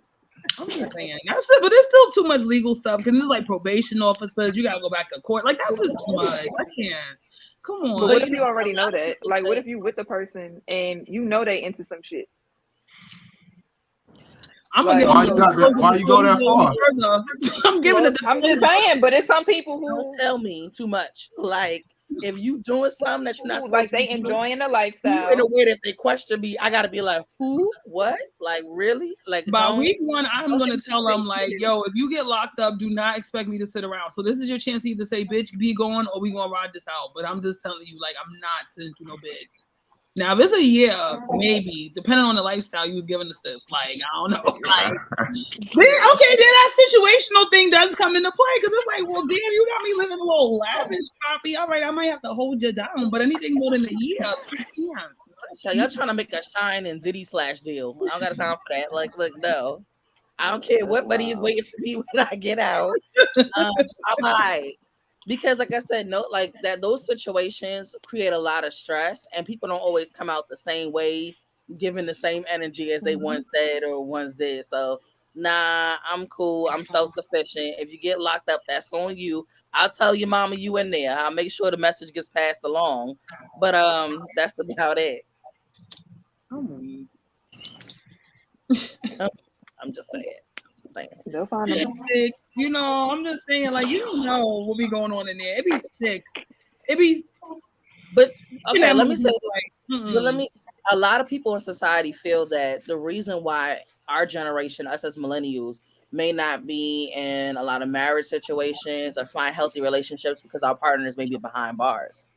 [SPEAKER 3] I'm just saying. That's it, but there's still too much legal stuff because it's like probation officers. You gotta go back to court. Like that's just too much. I can't. Come on.
[SPEAKER 4] But what if you already know that? Like, what if you with the person and you know they into some shit?
[SPEAKER 3] I'm
[SPEAKER 4] Like,
[SPEAKER 3] gonna
[SPEAKER 6] Why you got that? Why you go that far?
[SPEAKER 3] I'm giving it.
[SPEAKER 4] I'm just saying, but it's some people who
[SPEAKER 2] Don't tell me too much. Like, if you doing something that you're not supposed
[SPEAKER 4] like
[SPEAKER 2] to
[SPEAKER 4] they
[SPEAKER 2] be doing,
[SPEAKER 4] enjoying the
[SPEAKER 2] you
[SPEAKER 4] lifestyle.
[SPEAKER 2] in a way that they question me, I gotta be like, who? What? Like, really? Like,
[SPEAKER 3] By
[SPEAKER 2] don't.
[SPEAKER 3] week 1, I'm gonna tell them like, yo, if you get locked up, do not expect me to sit around. So this is your chance to either say, bitch, be going, or we gonna ride this out. But I'm just telling you, like, I'm not sitting through no bid. Now, if it's a year, maybe, depending on the lifestyle you was giving us this, like, I don't know. Like, then that situational thing does come into play because it's like, well, damn, you got me living a little lavish, Poppy. All right, I might have to hold you down, but anything more than a year, I can't.
[SPEAKER 2] So y'all trying to make a Shine and Diddy slash deal. I don't got time for that. Like, look, no. I don't care what buddy is waiting for me when I get out. I'm high. Because like I said, no, like that those situations create a lot of stress and people don't always come out the same way, giving the same energy as they once said or once did. So nah, I'm cool. I'm self-sufficient. If you get locked up, that's on you. I'll tell your mama you in there. I'll make sure the message gets passed along. But that's about it. I'm just saying.
[SPEAKER 4] They'll find them.
[SPEAKER 3] Sick. You know, I'm just saying, like, you don't know what be going on in there. It be sick. It be.
[SPEAKER 2] But okay, let me say
[SPEAKER 3] like,
[SPEAKER 2] but a lot of people in society feel that the reason why our generation, us as millennials, may not be in a lot of marriage situations or find healthy relationships because our partners may be behind bars.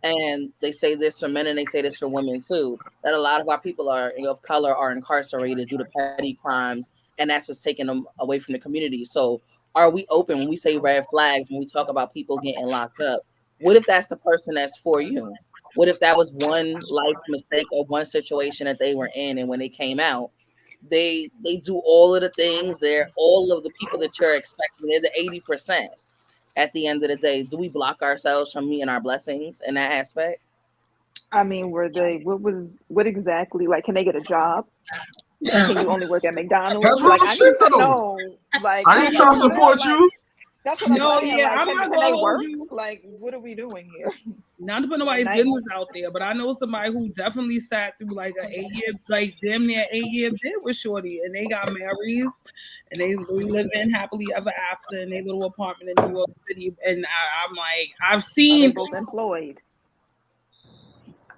[SPEAKER 2] And they say this for men and they say this for women too, that a lot of our people of color are incarcerated due to petty crimes, and that's what's taking them away from the community. So are we open when we say red flags, when we talk about people getting locked up? What if that's the person that's for you? What if that was one life mistake or one situation that they were in, and when they came out, they do all of the things, they're all of the people that you're expecting, they're the 80%. At the end of the day, do we block ourselves from meeting our blessings in that aspect?
[SPEAKER 4] I mean, what exactly, like, can they get a job? Can you only work at McDonald's?
[SPEAKER 6] That's real
[SPEAKER 4] like, I
[SPEAKER 6] shit
[SPEAKER 4] need to
[SPEAKER 6] though.
[SPEAKER 4] know, like,
[SPEAKER 6] I ain't trying to support you.
[SPEAKER 4] That's what I'm saying.
[SPEAKER 3] Yeah,
[SPEAKER 4] like,
[SPEAKER 3] I'm not
[SPEAKER 4] can they
[SPEAKER 3] gonna
[SPEAKER 4] work?
[SPEAKER 3] you.
[SPEAKER 4] Like, what are we doing here?
[SPEAKER 3] Not to put nobody's business out there, but I know somebody who definitely sat through like an 8-year, like damn near 8-year bid with shorty, and they got married, and they live in happily ever after in their little apartment in New York City. And I'm like, I've seen.
[SPEAKER 4] Are they both employed?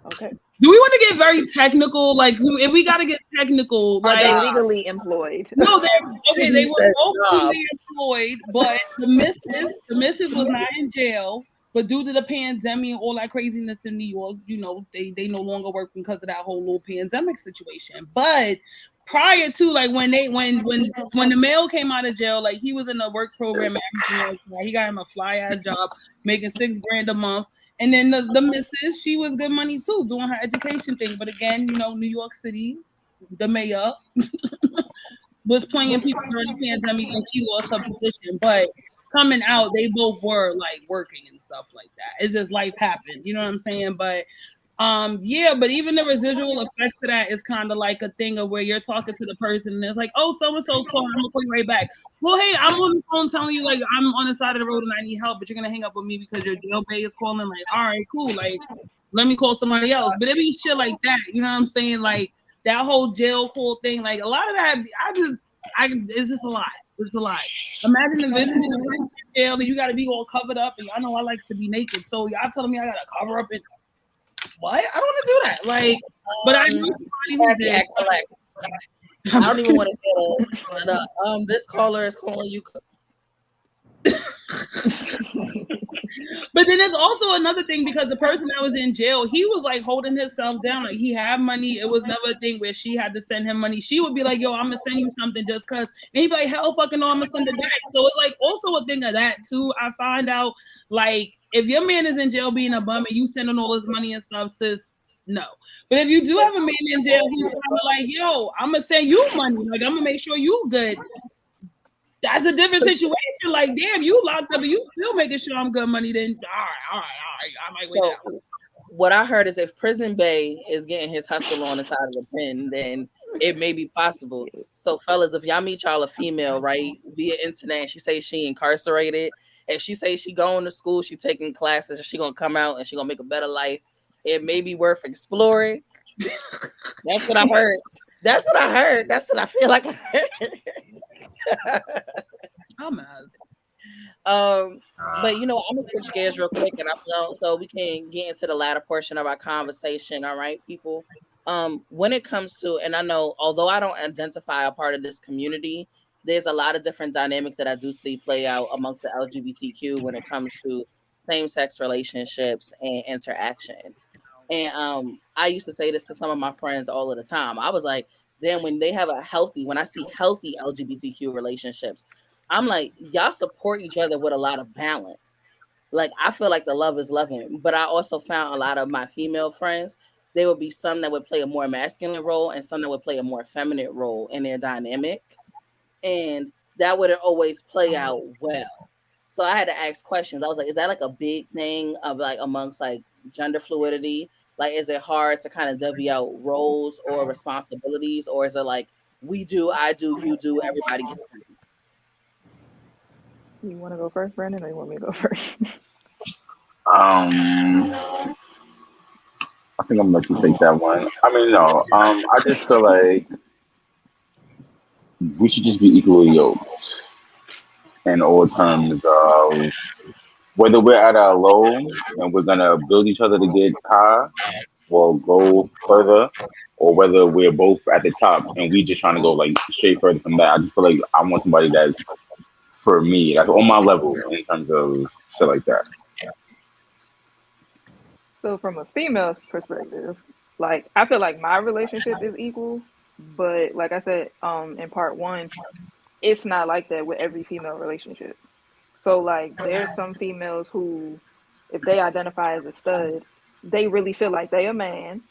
[SPEAKER 4] Okay.
[SPEAKER 3] Do we want to get very technical? Like, if we got to get technical,
[SPEAKER 4] Are
[SPEAKER 3] like,
[SPEAKER 4] they legally employed?
[SPEAKER 3] No, they were both legally employed, but the missus was not in jail. But due to the pandemic and all that craziness in New York, you know, they no longer work because of that whole little pandemic situation. But prior to, like, when the male came out of jail, like, he was in a work program and everything like, he got him a fly ass job making $6,000 a month. And then the missus, she was good money too, doing her education thing. But again, you know, New York City, the mayor was playing people during the pandemic and she lost her position. But coming out, they both were like working and stuff like that. It's just life happened, you know what I'm saying? But yeah, but even the residual effects of that is kind of like a thing of where you're talking to the person and it's like, oh, so-and-so's calling, I'm gonna call you right back. Well, hey, I'm on the phone telling you like I'm on the side of the road and I need help, but you're gonna hang up with me because your jail pay is calling. Like, all right, cool. Like, let me call somebody else. But it be shit like that, you know what I'm saying? Like that whole jail call thing, like a lot of that, it's just a lot. It's a lot. Imagine the visiting the person in jail and you got to be all covered up, and y'all know I like to be naked, so y'all telling me I got to cover up and what? I don't want to do that. Like, but I know somebody who
[SPEAKER 2] Happy
[SPEAKER 3] did.
[SPEAKER 2] act collect. I don't even want to get this caller is calling you.
[SPEAKER 3] But then there's also another thing because the person that was in jail, he was like holding himself down. Like he had money. It was never a thing where she had to send him money. She would be like, yo, I'm gonna send you something just cause. And he'd be like, hell fucking no, I'm gonna send it back. So it's like also a thing of that too. I find out like if your man is in jail being a bum and you sending all this money and stuff, sis, no. But if you do have a man in jail who's kind of like, yo, I'm gonna send you money. Like I'm gonna make sure you good. That's a different situation. Like, damn, you locked up, but you still making sure I'm good money. Then, all right. I might wait out.
[SPEAKER 2] What I heard is if Prison Bay is getting his hustle on the side of the pen, then it may be possible. So, fellas, if y'all meet y'all a female, right, via internet, she say she incarcerated. If she say she going to school, she taking classes, and she gonna come out and she gonna make a better life, it may be worth exploring. That's what I heard. That's what I heard. That's what I feel like I heard.
[SPEAKER 3] I'm mad.
[SPEAKER 2] But I'm gonna switch gears real quick, and so we can get into the latter portion of our conversation. All right, people. When it comes to, and I know, although I don't identify a part of this community, there's a lot of different dynamics that I do see play out amongst the LGBTQ when it comes to same-sex relationships and interaction. And I used to say this to some of my friends all of the time. I was like, damn, when I see healthy LGBTQ relationships, I'm like, y'all support each other with a lot of balance. Like, I feel like the love is loving, but I also found a lot of my female friends, there would be some that would play a more masculine role and some that would play a more feminine role in their dynamic. And that wouldn't always play out well. So I had to ask questions. I was like, is that like a big thing of like amongst like gender fluidity? Like, is it hard to kind of divvy out roles or responsibilities? Or is it like, we do, I do, you do, everybody gets treated?
[SPEAKER 4] You want to go first, Brandon, or you want me to go first?
[SPEAKER 7] I think I'm gonna let you take that one. I mean, no. I just feel like we should just be equally yoked in all terms of whether we're at our low and we're gonna build each other to get high or go further, or whether we're both at the top and we just trying to go like straight further from that. I just feel like I want somebody that's for me, like on my level in terms of shit like that.
[SPEAKER 4] So from a female's perspective, like I feel like my relationship is equal, but like I said, in part one, it's not like that with every female relationship. So like there's some females who, if they identify as a stud, they really feel like they a man.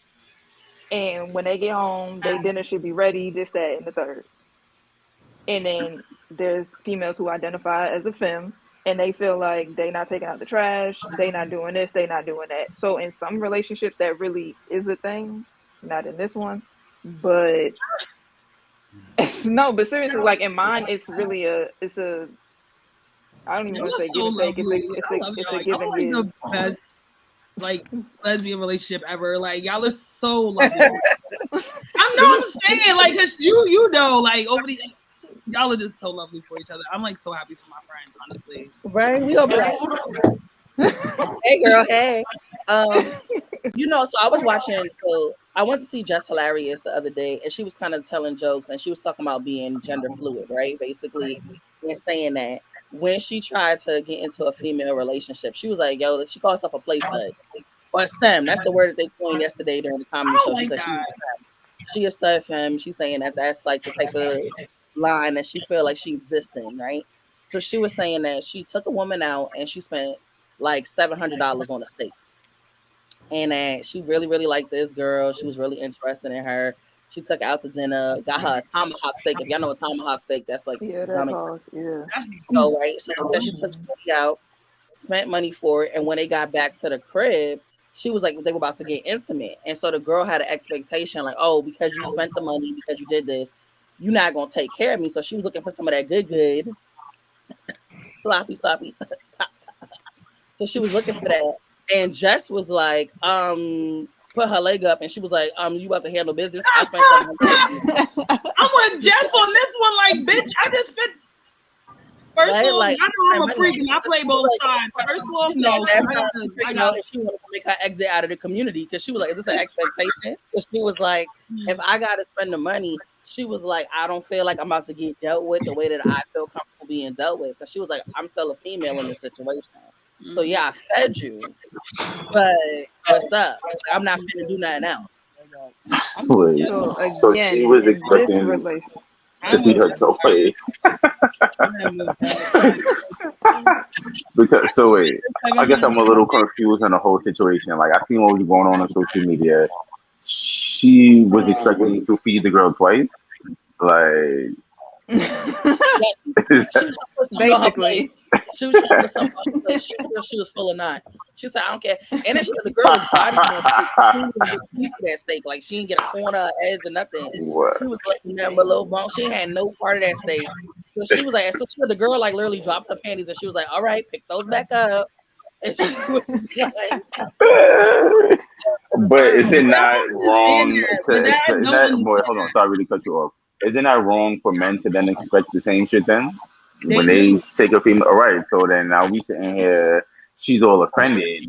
[SPEAKER 4] And when they get home, they dinner should be ready, this, that, and the third. And then there's females who identify as a femme and they feel like they not taking out the trash, they not doing this, they not doing that. So in some relationships that really is a thing, not in this one. But but seriously, like in mine, it's really I don't even want to say
[SPEAKER 3] So
[SPEAKER 4] give and take.
[SPEAKER 3] lovely.
[SPEAKER 4] It's a
[SPEAKER 3] Like,
[SPEAKER 4] give and
[SPEAKER 3] like
[SPEAKER 4] give.
[SPEAKER 3] the best like lesbian relationship ever. Like y'all are so lovely. I'm saying like cause you know like over the y'all are just so lovely for each other. I'm like so happy for my friend, honestly.
[SPEAKER 2] Right? We all be like, hey girl, hey. So I was watching, so I went to see Just Hilarious the other day, and she was kind of telling jokes, and she was talking about being gender fluid, right? Basically, and saying that when she tried to get into a female relationship, she was like, yo, she calls herself a play stud. Or STEM, that's the word that they coined yesterday during the comedy show. She said she a stud femme. She's saying that that's like the type of line that she feel like she exists in, right? So she was saying that she took a woman out and she spent like $700 on a steak. And that she really, really liked this girl. She was really interested in her. She took her out to dinner, got her a tomahawk steak. If y'all know a tomahawk steak, that's like
[SPEAKER 4] Yeah, that costs, yeah.
[SPEAKER 2] So, right? So she took money out, spent money for it, and when they got back to the crib, she was like, they were about to get intimate. And so the girl had an expectation, like, oh, because you spent the money, because you did this, you're not gonna take care of me. So she was looking for some of that good, sloppy. So she was looking for that. And Jess was like, put her leg up, and she was like, you about to handle business? I spent something.
[SPEAKER 3] I'm with Jess on this one, like, bitch, I just spent. First
[SPEAKER 2] Right?
[SPEAKER 3] off,
[SPEAKER 2] Like,
[SPEAKER 3] I know I'm a freak and I play both sides. First off,
[SPEAKER 2] she said
[SPEAKER 3] no.
[SPEAKER 2] that
[SPEAKER 3] I
[SPEAKER 2] time
[SPEAKER 3] got
[SPEAKER 2] she
[SPEAKER 3] to.
[SPEAKER 2] freaking out and she wanted to make her exit out of the community because she was like, "Is this an expectation?" Because she was like, "If I got to spend the money," she was like, "I don't feel like I'm about to get dealt with the way that I feel comfortable being dealt with." Because she was like, "I'm still a female in this situation, so yeah, I fed you, but what's up? Like, I'm not finna do nothing else."
[SPEAKER 7] Wait,
[SPEAKER 4] So
[SPEAKER 7] so she
[SPEAKER 4] again,
[SPEAKER 7] was
[SPEAKER 4] in this
[SPEAKER 7] expecting
[SPEAKER 4] relation,
[SPEAKER 7] to be her so wait. Because so wait, I guess I'm a little confused on the whole situation. Like I seen what was going on social media. She was expecting to feed the girl twice. Like
[SPEAKER 2] Yeah, she was trying to put something on her plate.
[SPEAKER 4] basically,
[SPEAKER 2] She was trying to put something on her plate. She knew she was full of nine. She said, "I don't care." And then she said the girl was bodying her steak. She didn't even get a piece of that steak. Like she didn't get a corner, edge, or nothing.
[SPEAKER 7] what?
[SPEAKER 2] She was looking nothing but little bone. She had no part of that steak. So she was like, so she, the girl like literally dropped her panties and she was like, "All right, pick those back up." And she was like,
[SPEAKER 7] But is it
[SPEAKER 3] I
[SPEAKER 7] not
[SPEAKER 3] don't understand
[SPEAKER 7] wrong
[SPEAKER 3] that. But
[SPEAKER 7] to,
[SPEAKER 3] I
[SPEAKER 7] to
[SPEAKER 3] don't
[SPEAKER 7] that? Boy,
[SPEAKER 3] understand
[SPEAKER 7] hold on,
[SPEAKER 3] that.
[SPEAKER 7] sorry to cut you off. Isn't that wrong for men to then expect the same shit then when
[SPEAKER 3] They do.
[SPEAKER 7] they take a female? All right, so then now we sitting here, she's all offended,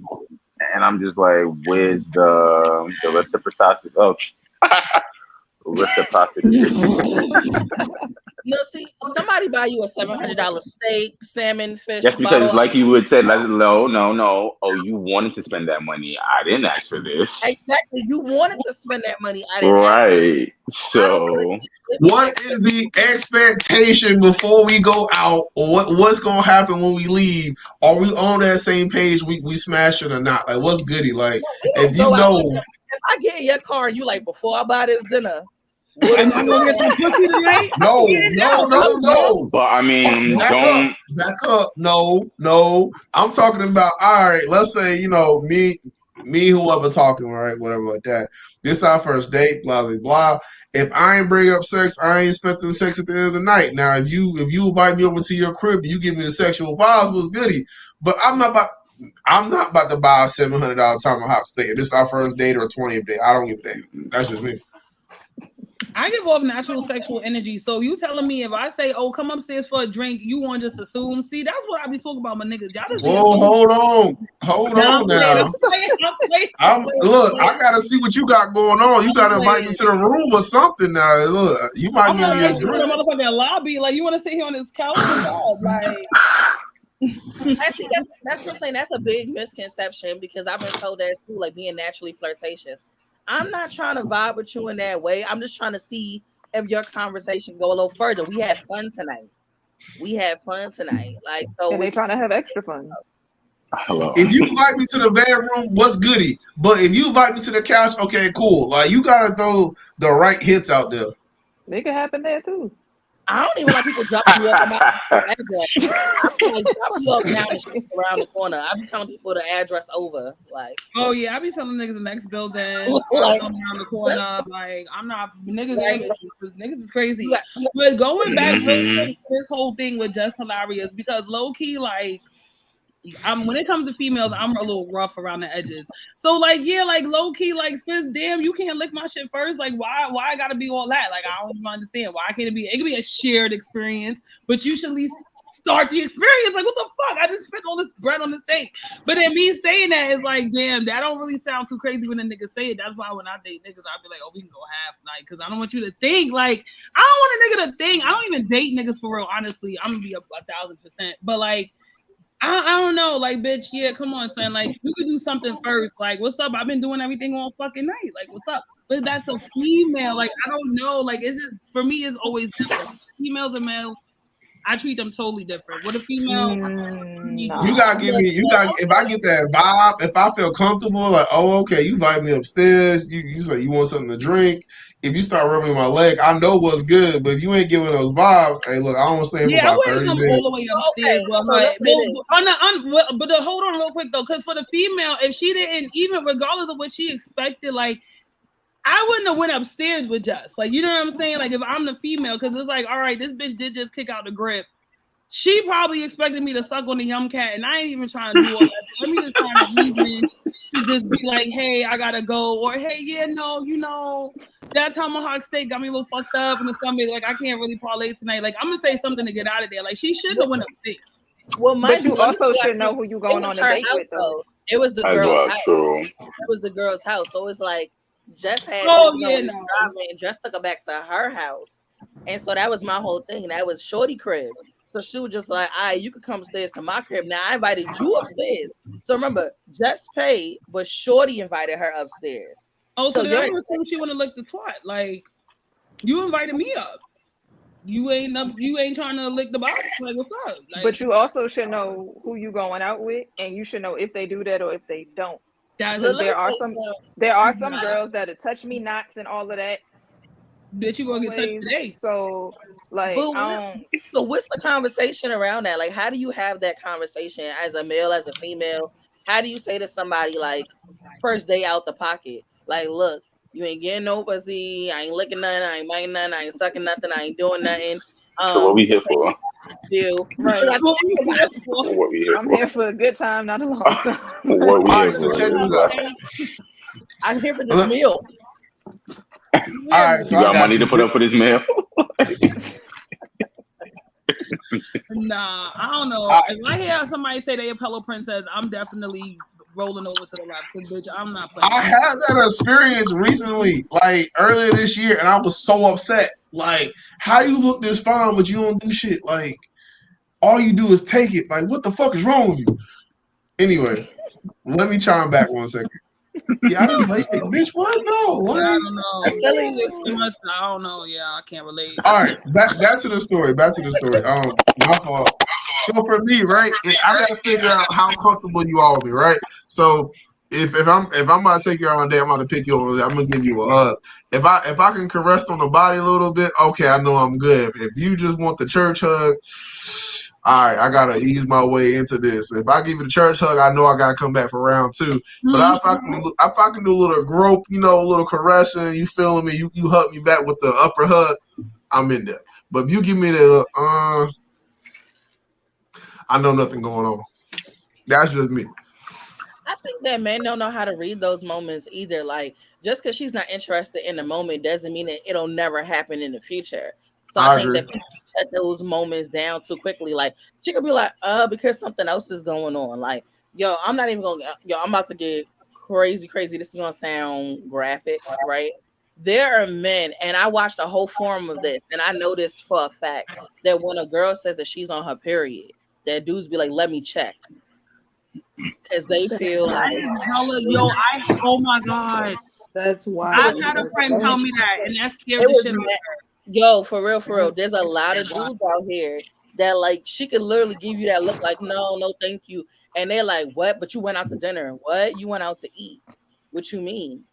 [SPEAKER 7] and I'm just like, where's the reciprocity? Oh, reciprocity.
[SPEAKER 2] no, see, somebody buy you a $700 steak, salmon, fish
[SPEAKER 7] That's because,
[SPEAKER 2] bottle.
[SPEAKER 7] like you would say, no, no, no. Oh, you wanted to spend that money. I didn't ask for this.
[SPEAKER 2] Exactly. You wanted to spend that money. I didn't ask.
[SPEAKER 7] Right.
[SPEAKER 2] I don't feel like
[SPEAKER 7] So,
[SPEAKER 6] What is the expectation before we go out, or what's gonna happen when we leave? Are we on that same page? We smash it or not? Like, what's goody? Like,
[SPEAKER 2] we
[SPEAKER 6] if
[SPEAKER 2] don't
[SPEAKER 6] you
[SPEAKER 2] go out.
[SPEAKER 6] know,
[SPEAKER 2] Listen, if I get in your car and you like, before I buy this dinner, what
[SPEAKER 3] Are
[SPEAKER 2] are
[SPEAKER 3] you
[SPEAKER 2] we
[SPEAKER 3] gonna get
[SPEAKER 2] doing?
[SPEAKER 3] some pussy tonight?
[SPEAKER 6] no,
[SPEAKER 3] Get it
[SPEAKER 6] no,
[SPEAKER 3] out.
[SPEAKER 6] no, no.
[SPEAKER 7] but I mean,
[SPEAKER 6] Back up,
[SPEAKER 7] don't.
[SPEAKER 6] back up. No, no. I'm talking about. All right. Let's say me, whoever talking, right, whatever like that. This our first date. Blah blah blah. If I ain't bring up sex, I ain't expecting sex at the end of the night. Now, if you invite me over to your crib, and you give me the sexual vibes, was goody. But I'm not about to buy a $700 tomahawk steak. This is our first date or 20th date. I don't give a damn. That's just me.
[SPEAKER 3] I give off natural sexual energy. So you telling me if I say, "Oh, come upstairs for a drink," you want to just assume? See, that's what I be talking about, my niggas. Y'all just be
[SPEAKER 6] Whoa,
[SPEAKER 3] assuming.
[SPEAKER 6] hold
[SPEAKER 3] Now
[SPEAKER 6] on
[SPEAKER 3] I'm playing.
[SPEAKER 6] now.
[SPEAKER 3] I'm playing. I'm playing. I'm
[SPEAKER 6] I'm
[SPEAKER 3] playing. I'm
[SPEAKER 6] look.
[SPEAKER 3] playing.
[SPEAKER 6] I gotta see what you got going on. You
[SPEAKER 3] I'm
[SPEAKER 6] gotta invite me
[SPEAKER 3] playing.
[SPEAKER 6] to the room or something. Now, look, you might
[SPEAKER 3] I'm
[SPEAKER 6] give
[SPEAKER 3] gonna
[SPEAKER 6] me a
[SPEAKER 3] invite you to
[SPEAKER 6] drink.
[SPEAKER 3] the motherfucking lobby. Like, you want to sit here on this couch? What's up? Like,
[SPEAKER 2] I think that's what I'm saying. That's a big misconception because I've been told that too, like being naturally flirtatious. I'm not trying to vibe with you in that way. I'm just trying to see if your conversation go a little further. We had fun tonight. Like so
[SPEAKER 4] and they
[SPEAKER 2] we
[SPEAKER 4] trying to have extra fun.
[SPEAKER 7] Hello.
[SPEAKER 6] If you invite me to the bedroom, what's goody? But if you invite me to the couch, okay, cool. Like you gotta throw the right hits out there.
[SPEAKER 4] They could happen there too.
[SPEAKER 2] I don't even like people dropping me off at my address. I be like, drop me off down the street around the corner. I be telling people the address over. Like,
[SPEAKER 3] oh yeah, I be telling niggas the next building,
[SPEAKER 2] like
[SPEAKER 3] around the corner. Like, I'm not niggas
[SPEAKER 2] like,
[SPEAKER 3] ain't because niggas is crazy.
[SPEAKER 2] you got,
[SPEAKER 3] But going back real
[SPEAKER 7] hmm
[SPEAKER 3] quick to this whole thing with just hilarious because low key, like, when it comes to females, I'm a little rough around the edges. So like, yeah, like low key, like sis, damn, you can't lick my shit first. Like, why I gotta be all that? Like, I don't even understand. Why can't it be? It can be a shared experience, but you should at least start the experience. Like, what the fuck? I just spent all this bread on the steak. But then me saying that is like, damn, that don't really sound too crazy when the niggas say it. That's why when I date niggas, I be like, oh, we can go half night because I don't want you to think like I don't want a nigga to think. I don't even date niggas for real. Honestly, I'm gonna be up 1,000%. But like. I don't know, like, bitch, yeah, come on, son. Like, you could do something first. Like, what's up? I've been doing everything all fucking night. Like, what's up? But that's a female. Like, I don't know. Like, it's just, for me, it's always different. Females and males, I treat them totally different. With a female,
[SPEAKER 6] You gotta
[SPEAKER 4] Nah.
[SPEAKER 6] give me. You got. If I get that vibe, if I feel comfortable, like, oh, okay, you invite me upstairs. You say you want something to drink. If you start rubbing my leg, I know what's good. But if you ain't giving those vibes, hey, look, I don't stay for
[SPEAKER 3] yeah, I
[SPEAKER 6] about
[SPEAKER 3] wouldn't
[SPEAKER 6] 30
[SPEAKER 3] come all
[SPEAKER 6] minutes.
[SPEAKER 3] the way upstairs,
[SPEAKER 2] okay,
[SPEAKER 3] but
[SPEAKER 2] so
[SPEAKER 3] like,
[SPEAKER 2] let's say this.
[SPEAKER 3] hold on real quick though, because for the female, if she didn't even, regardless of what she expected, like I wouldn't have went upstairs with Jess. Like, you know what I'm saying? Like, if I'm the female, because it's like, all right, this bitch did just kick out the grip. She probably expected me to suck on the yum cat, and I ain't even trying to do all that. So let me just find a reason to just be like, hey, I gotta go, or hey, yeah, no, you know, that tomahawk steak got me a little fucked up in the stomach. Like I can't really parlay tonight. Like I'm gonna say something to get out of there. Like she shouldn't have went upstate.
[SPEAKER 2] Well,
[SPEAKER 4] But
[SPEAKER 2] mind you,
[SPEAKER 4] you
[SPEAKER 2] let me
[SPEAKER 4] also
[SPEAKER 2] tell
[SPEAKER 4] should know
[SPEAKER 2] you,
[SPEAKER 4] who you
[SPEAKER 2] it
[SPEAKER 4] going
[SPEAKER 2] was
[SPEAKER 4] on a
[SPEAKER 2] her
[SPEAKER 4] date
[SPEAKER 2] house
[SPEAKER 4] with, though.
[SPEAKER 2] though. It was the
[SPEAKER 7] As
[SPEAKER 2] girl's
[SPEAKER 7] well,
[SPEAKER 2] house.
[SPEAKER 7] true.
[SPEAKER 2] It was the girl's house. So it's like Jess had
[SPEAKER 3] Oh
[SPEAKER 2] you know,
[SPEAKER 3] yeah,
[SPEAKER 2] was
[SPEAKER 3] no.
[SPEAKER 2] driving and Jess took her back to her house. And so that was my whole thing. That was Shorty crib. So she was just like, all right, you could come upstairs to my crib. Now I invited you upstairs. So remember, Jess paid, but Shorty invited her upstairs.
[SPEAKER 3] Oh, so
[SPEAKER 2] So
[SPEAKER 3] then
[SPEAKER 2] you're
[SPEAKER 3] I'm gonna assume she wanna lick the twat. Like you invited me up. You ain't up. You ain't trying to lick the box. Like what's up? Like
[SPEAKER 4] But you also should know who you going out with, and you should know if they do that or if they don't.
[SPEAKER 3] that's
[SPEAKER 2] let,
[SPEAKER 4] Because
[SPEAKER 2] let me
[SPEAKER 4] there are
[SPEAKER 2] tell you
[SPEAKER 4] some
[SPEAKER 2] something.
[SPEAKER 4] there are some girls that'll touch me knots and all of that
[SPEAKER 3] bitch. You gonna get touched
[SPEAKER 4] always.
[SPEAKER 3] today?
[SPEAKER 4] So like
[SPEAKER 2] But so what's the conversation around that? Like, how do you have that conversation as a male, as a female? How do you say to somebody like first day out the pocket? Like, look, you ain't getting no pussy, I ain't licking nothing, I ain't biting nothing, I ain't sucking nothing, I ain't doing nothing.
[SPEAKER 7] So what we
[SPEAKER 2] You can
[SPEAKER 7] here for?
[SPEAKER 2] pay bill.
[SPEAKER 4] right.
[SPEAKER 2] I
[SPEAKER 3] What
[SPEAKER 2] think
[SPEAKER 3] we
[SPEAKER 2] about
[SPEAKER 3] here for?
[SPEAKER 7] What we here
[SPEAKER 4] I'm
[SPEAKER 7] for?
[SPEAKER 4] here for a good time, not a long time.
[SPEAKER 7] What we
[SPEAKER 6] All
[SPEAKER 7] here
[SPEAKER 6] right, so
[SPEAKER 7] for?
[SPEAKER 6] check
[SPEAKER 7] That's
[SPEAKER 6] this out.
[SPEAKER 7] right.
[SPEAKER 2] I'm here for this
[SPEAKER 6] Look,
[SPEAKER 2] meal.
[SPEAKER 6] all right, so
[SPEAKER 7] You
[SPEAKER 6] I
[SPEAKER 7] got
[SPEAKER 6] got
[SPEAKER 7] money
[SPEAKER 6] you.
[SPEAKER 7] to put up for this meal?
[SPEAKER 3] Nah, I don't know. If I hear somebody say they a pillow princess, I'm definitely rolling over to the left. Cause bitch, I'm not playing.
[SPEAKER 6] I had that experience recently, like earlier this year, and I was so upset. Like, how you look this fine, but you don't do shit? Like, all you do is take it. Like, what the fuck is wrong with you? Anyway, let me chime back 1 second. Yeah, I just like it, bitch. What? No,
[SPEAKER 3] Yeah,
[SPEAKER 6] like,
[SPEAKER 3] I don't know.
[SPEAKER 2] I'm telling you.
[SPEAKER 3] It must, I don't know. Yeah, I can't relate.
[SPEAKER 6] all right, back to the story. Back to the story. My fault. So for me, right, I gotta figure out how comfortable you are with me, right? So if I'm about to take you out on a date, I'm about to pick you over. I'm gonna give you a hug. If I can caress on the body a little bit, okay, I know I'm good. If you just want the church hug, all right, I gotta ease my way into this. If I give you the church hug, I know I gotta come back for round 2. But if I can do a little grope, a little caressing, you feeling me? You hug me back with the upper hug, I'm in there. But if you give me the I know nothing going on. That's just me.
[SPEAKER 2] I think that men don't know how to read those moments either. Like, just because she's not interested in the moment doesn't mean that it'll never happen in the future. So I
[SPEAKER 6] I
[SPEAKER 2] think
[SPEAKER 6] agree.
[SPEAKER 2] that people shut those moments down too quickly. Like, she could be like, because something else is going on. Like, yo, I'm not even gonna, yo, I'm about to get crazy, crazy. This is gonna sound graphic, right? There are men, and I watched a whole forum of this, and I know this for a fact that when a girl says that she's on her period, that dudes be like, let me check. Because they feel
[SPEAKER 3] That
[SPEAKER 2] like
[SPEAKER 3] is hella, yo, oh my God.
[SPEAKER 8] That's
[SPEAKER 3] I
[SPEAKER 8] wild.
[SPEAKER 3] had a friend tell me that, and that scared
[SPEAKER 2] it
[SPEAKER 3] the
[SPEAKER 2] was
[SPEAKER 3] shit out of
[SPEAKER 2] yo, for real, for real. There's a lot of dudes out here that like she could literally give you that look like no, no, thank you. And they're like, what? But you went out to dinner. What? You went out to eat. What you mean?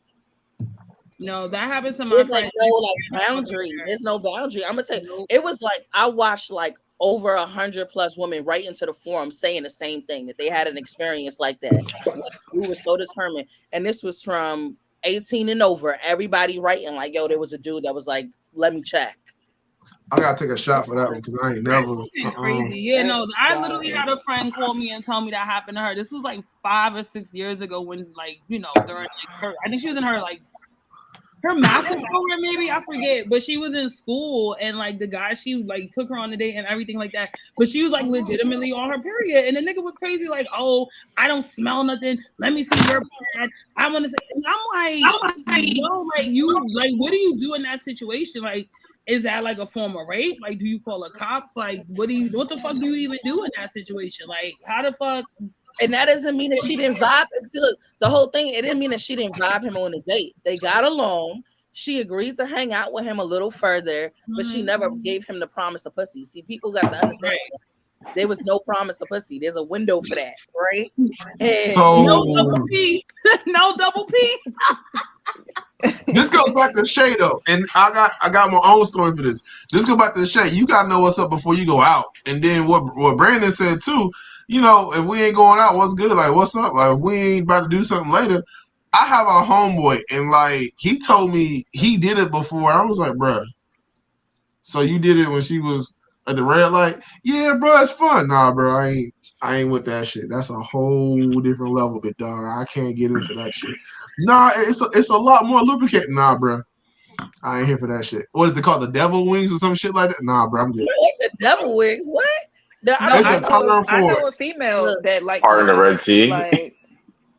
[SPEAKER 3] No, that happens to my
[SPEAKER 2] There's like
[SPEAKER 3] friend.
[SPEAKER 2] no like boundary. There's no boundary. I'm gonna say
[SPEAKER 3] Nope.
[SPEAKER 2] it was like I watched like over 100+ women right into the forum saying the same thing that they had an experience like that. Like, we were so determined, and this was from 18 and over. Everybody writing like, yo, there was a dude that was like, let me check.
[SPEAKER 6] I gotta take a shot for that one because I ain't never.
[SPEAKER 3] It's crazy. Yeah, no,
[SPEAKER 8] That's
[SPEAKER 3] I
[SPEAKER 8] wild.
[SPEAKER 3] literally had a friend call me and tell me that happened to her. This was like 5 or 6 years ago when, like, during like her, I think she was in her like her master's program, maybe I forget, but she was in school and like the guy she like took her on the date and everything like that. But she was like legitimately on her period, and the nigga was crazy, like, oh, I don't smell nothing. Let me see your pad. I want to say, and I'm like, yo, like you, like, what do you do in that situation? Like, is that like a form of rape? Like, do you call a cops? Like, what the fuck do you even do in that situation? Like, how the fuck?
[SPEAKER 2] And that doesn't mean that she didn't vibe. See, look, the whole thing, it didn't mean that she didn't vibe him on a date. They got along. She agreed to hang out with him a little further, but she never gave him the promise of pussy. See, people got to understand there was no promise of pussy. There's a window for that, right? And
[SPEAKER 3] No
[SPEAKER 6] So
[SPEAKER 3] double P. No double P.
[SPEAKER 6] this goes back to Shay though, and I got my own story for this. This goes back to Shay. You gotta know what's up before you go out, and then what Brandon said too. If we ain't going out, what's good? Like, what's up? Like, if we ain't about to do something later, I have a homeboy, and like he told me he did it before. I was like, bruh, so you did it when she was at the red light? Yeah, bro, it's fun. Nah, bro, I ain't with that shit. That's a whole different level, bit dog. I can't get into that shit. Nah, it's a lot more lubricating, nah, bro. I ain't here for that shit. What is it called? The devil wings or some shit like that? Nah, bro, I'm good.
[SPEAKER 2] What the devil wings? What? No,
[SPEAKER 4] No,
[SPEAKER 6] It's
[SPEAKER 4] I
[SPEAKER 6] a
[SPEAKER 4] know.
[SPEAKER 6] time
[SPEAKER 4] I
[SPEAKER 6] for
[SPEAKER 4] know
[SPEAKER 6] it.
[SPEAKER 4] a female
[SPEAKER 2] Look,
[SPEAKER 4] that likes
[SPEAKER 7] Part of the
[SPEAKER 4] more
[SPEAKER 7] Red Sea.
[SPEAKER 4] like.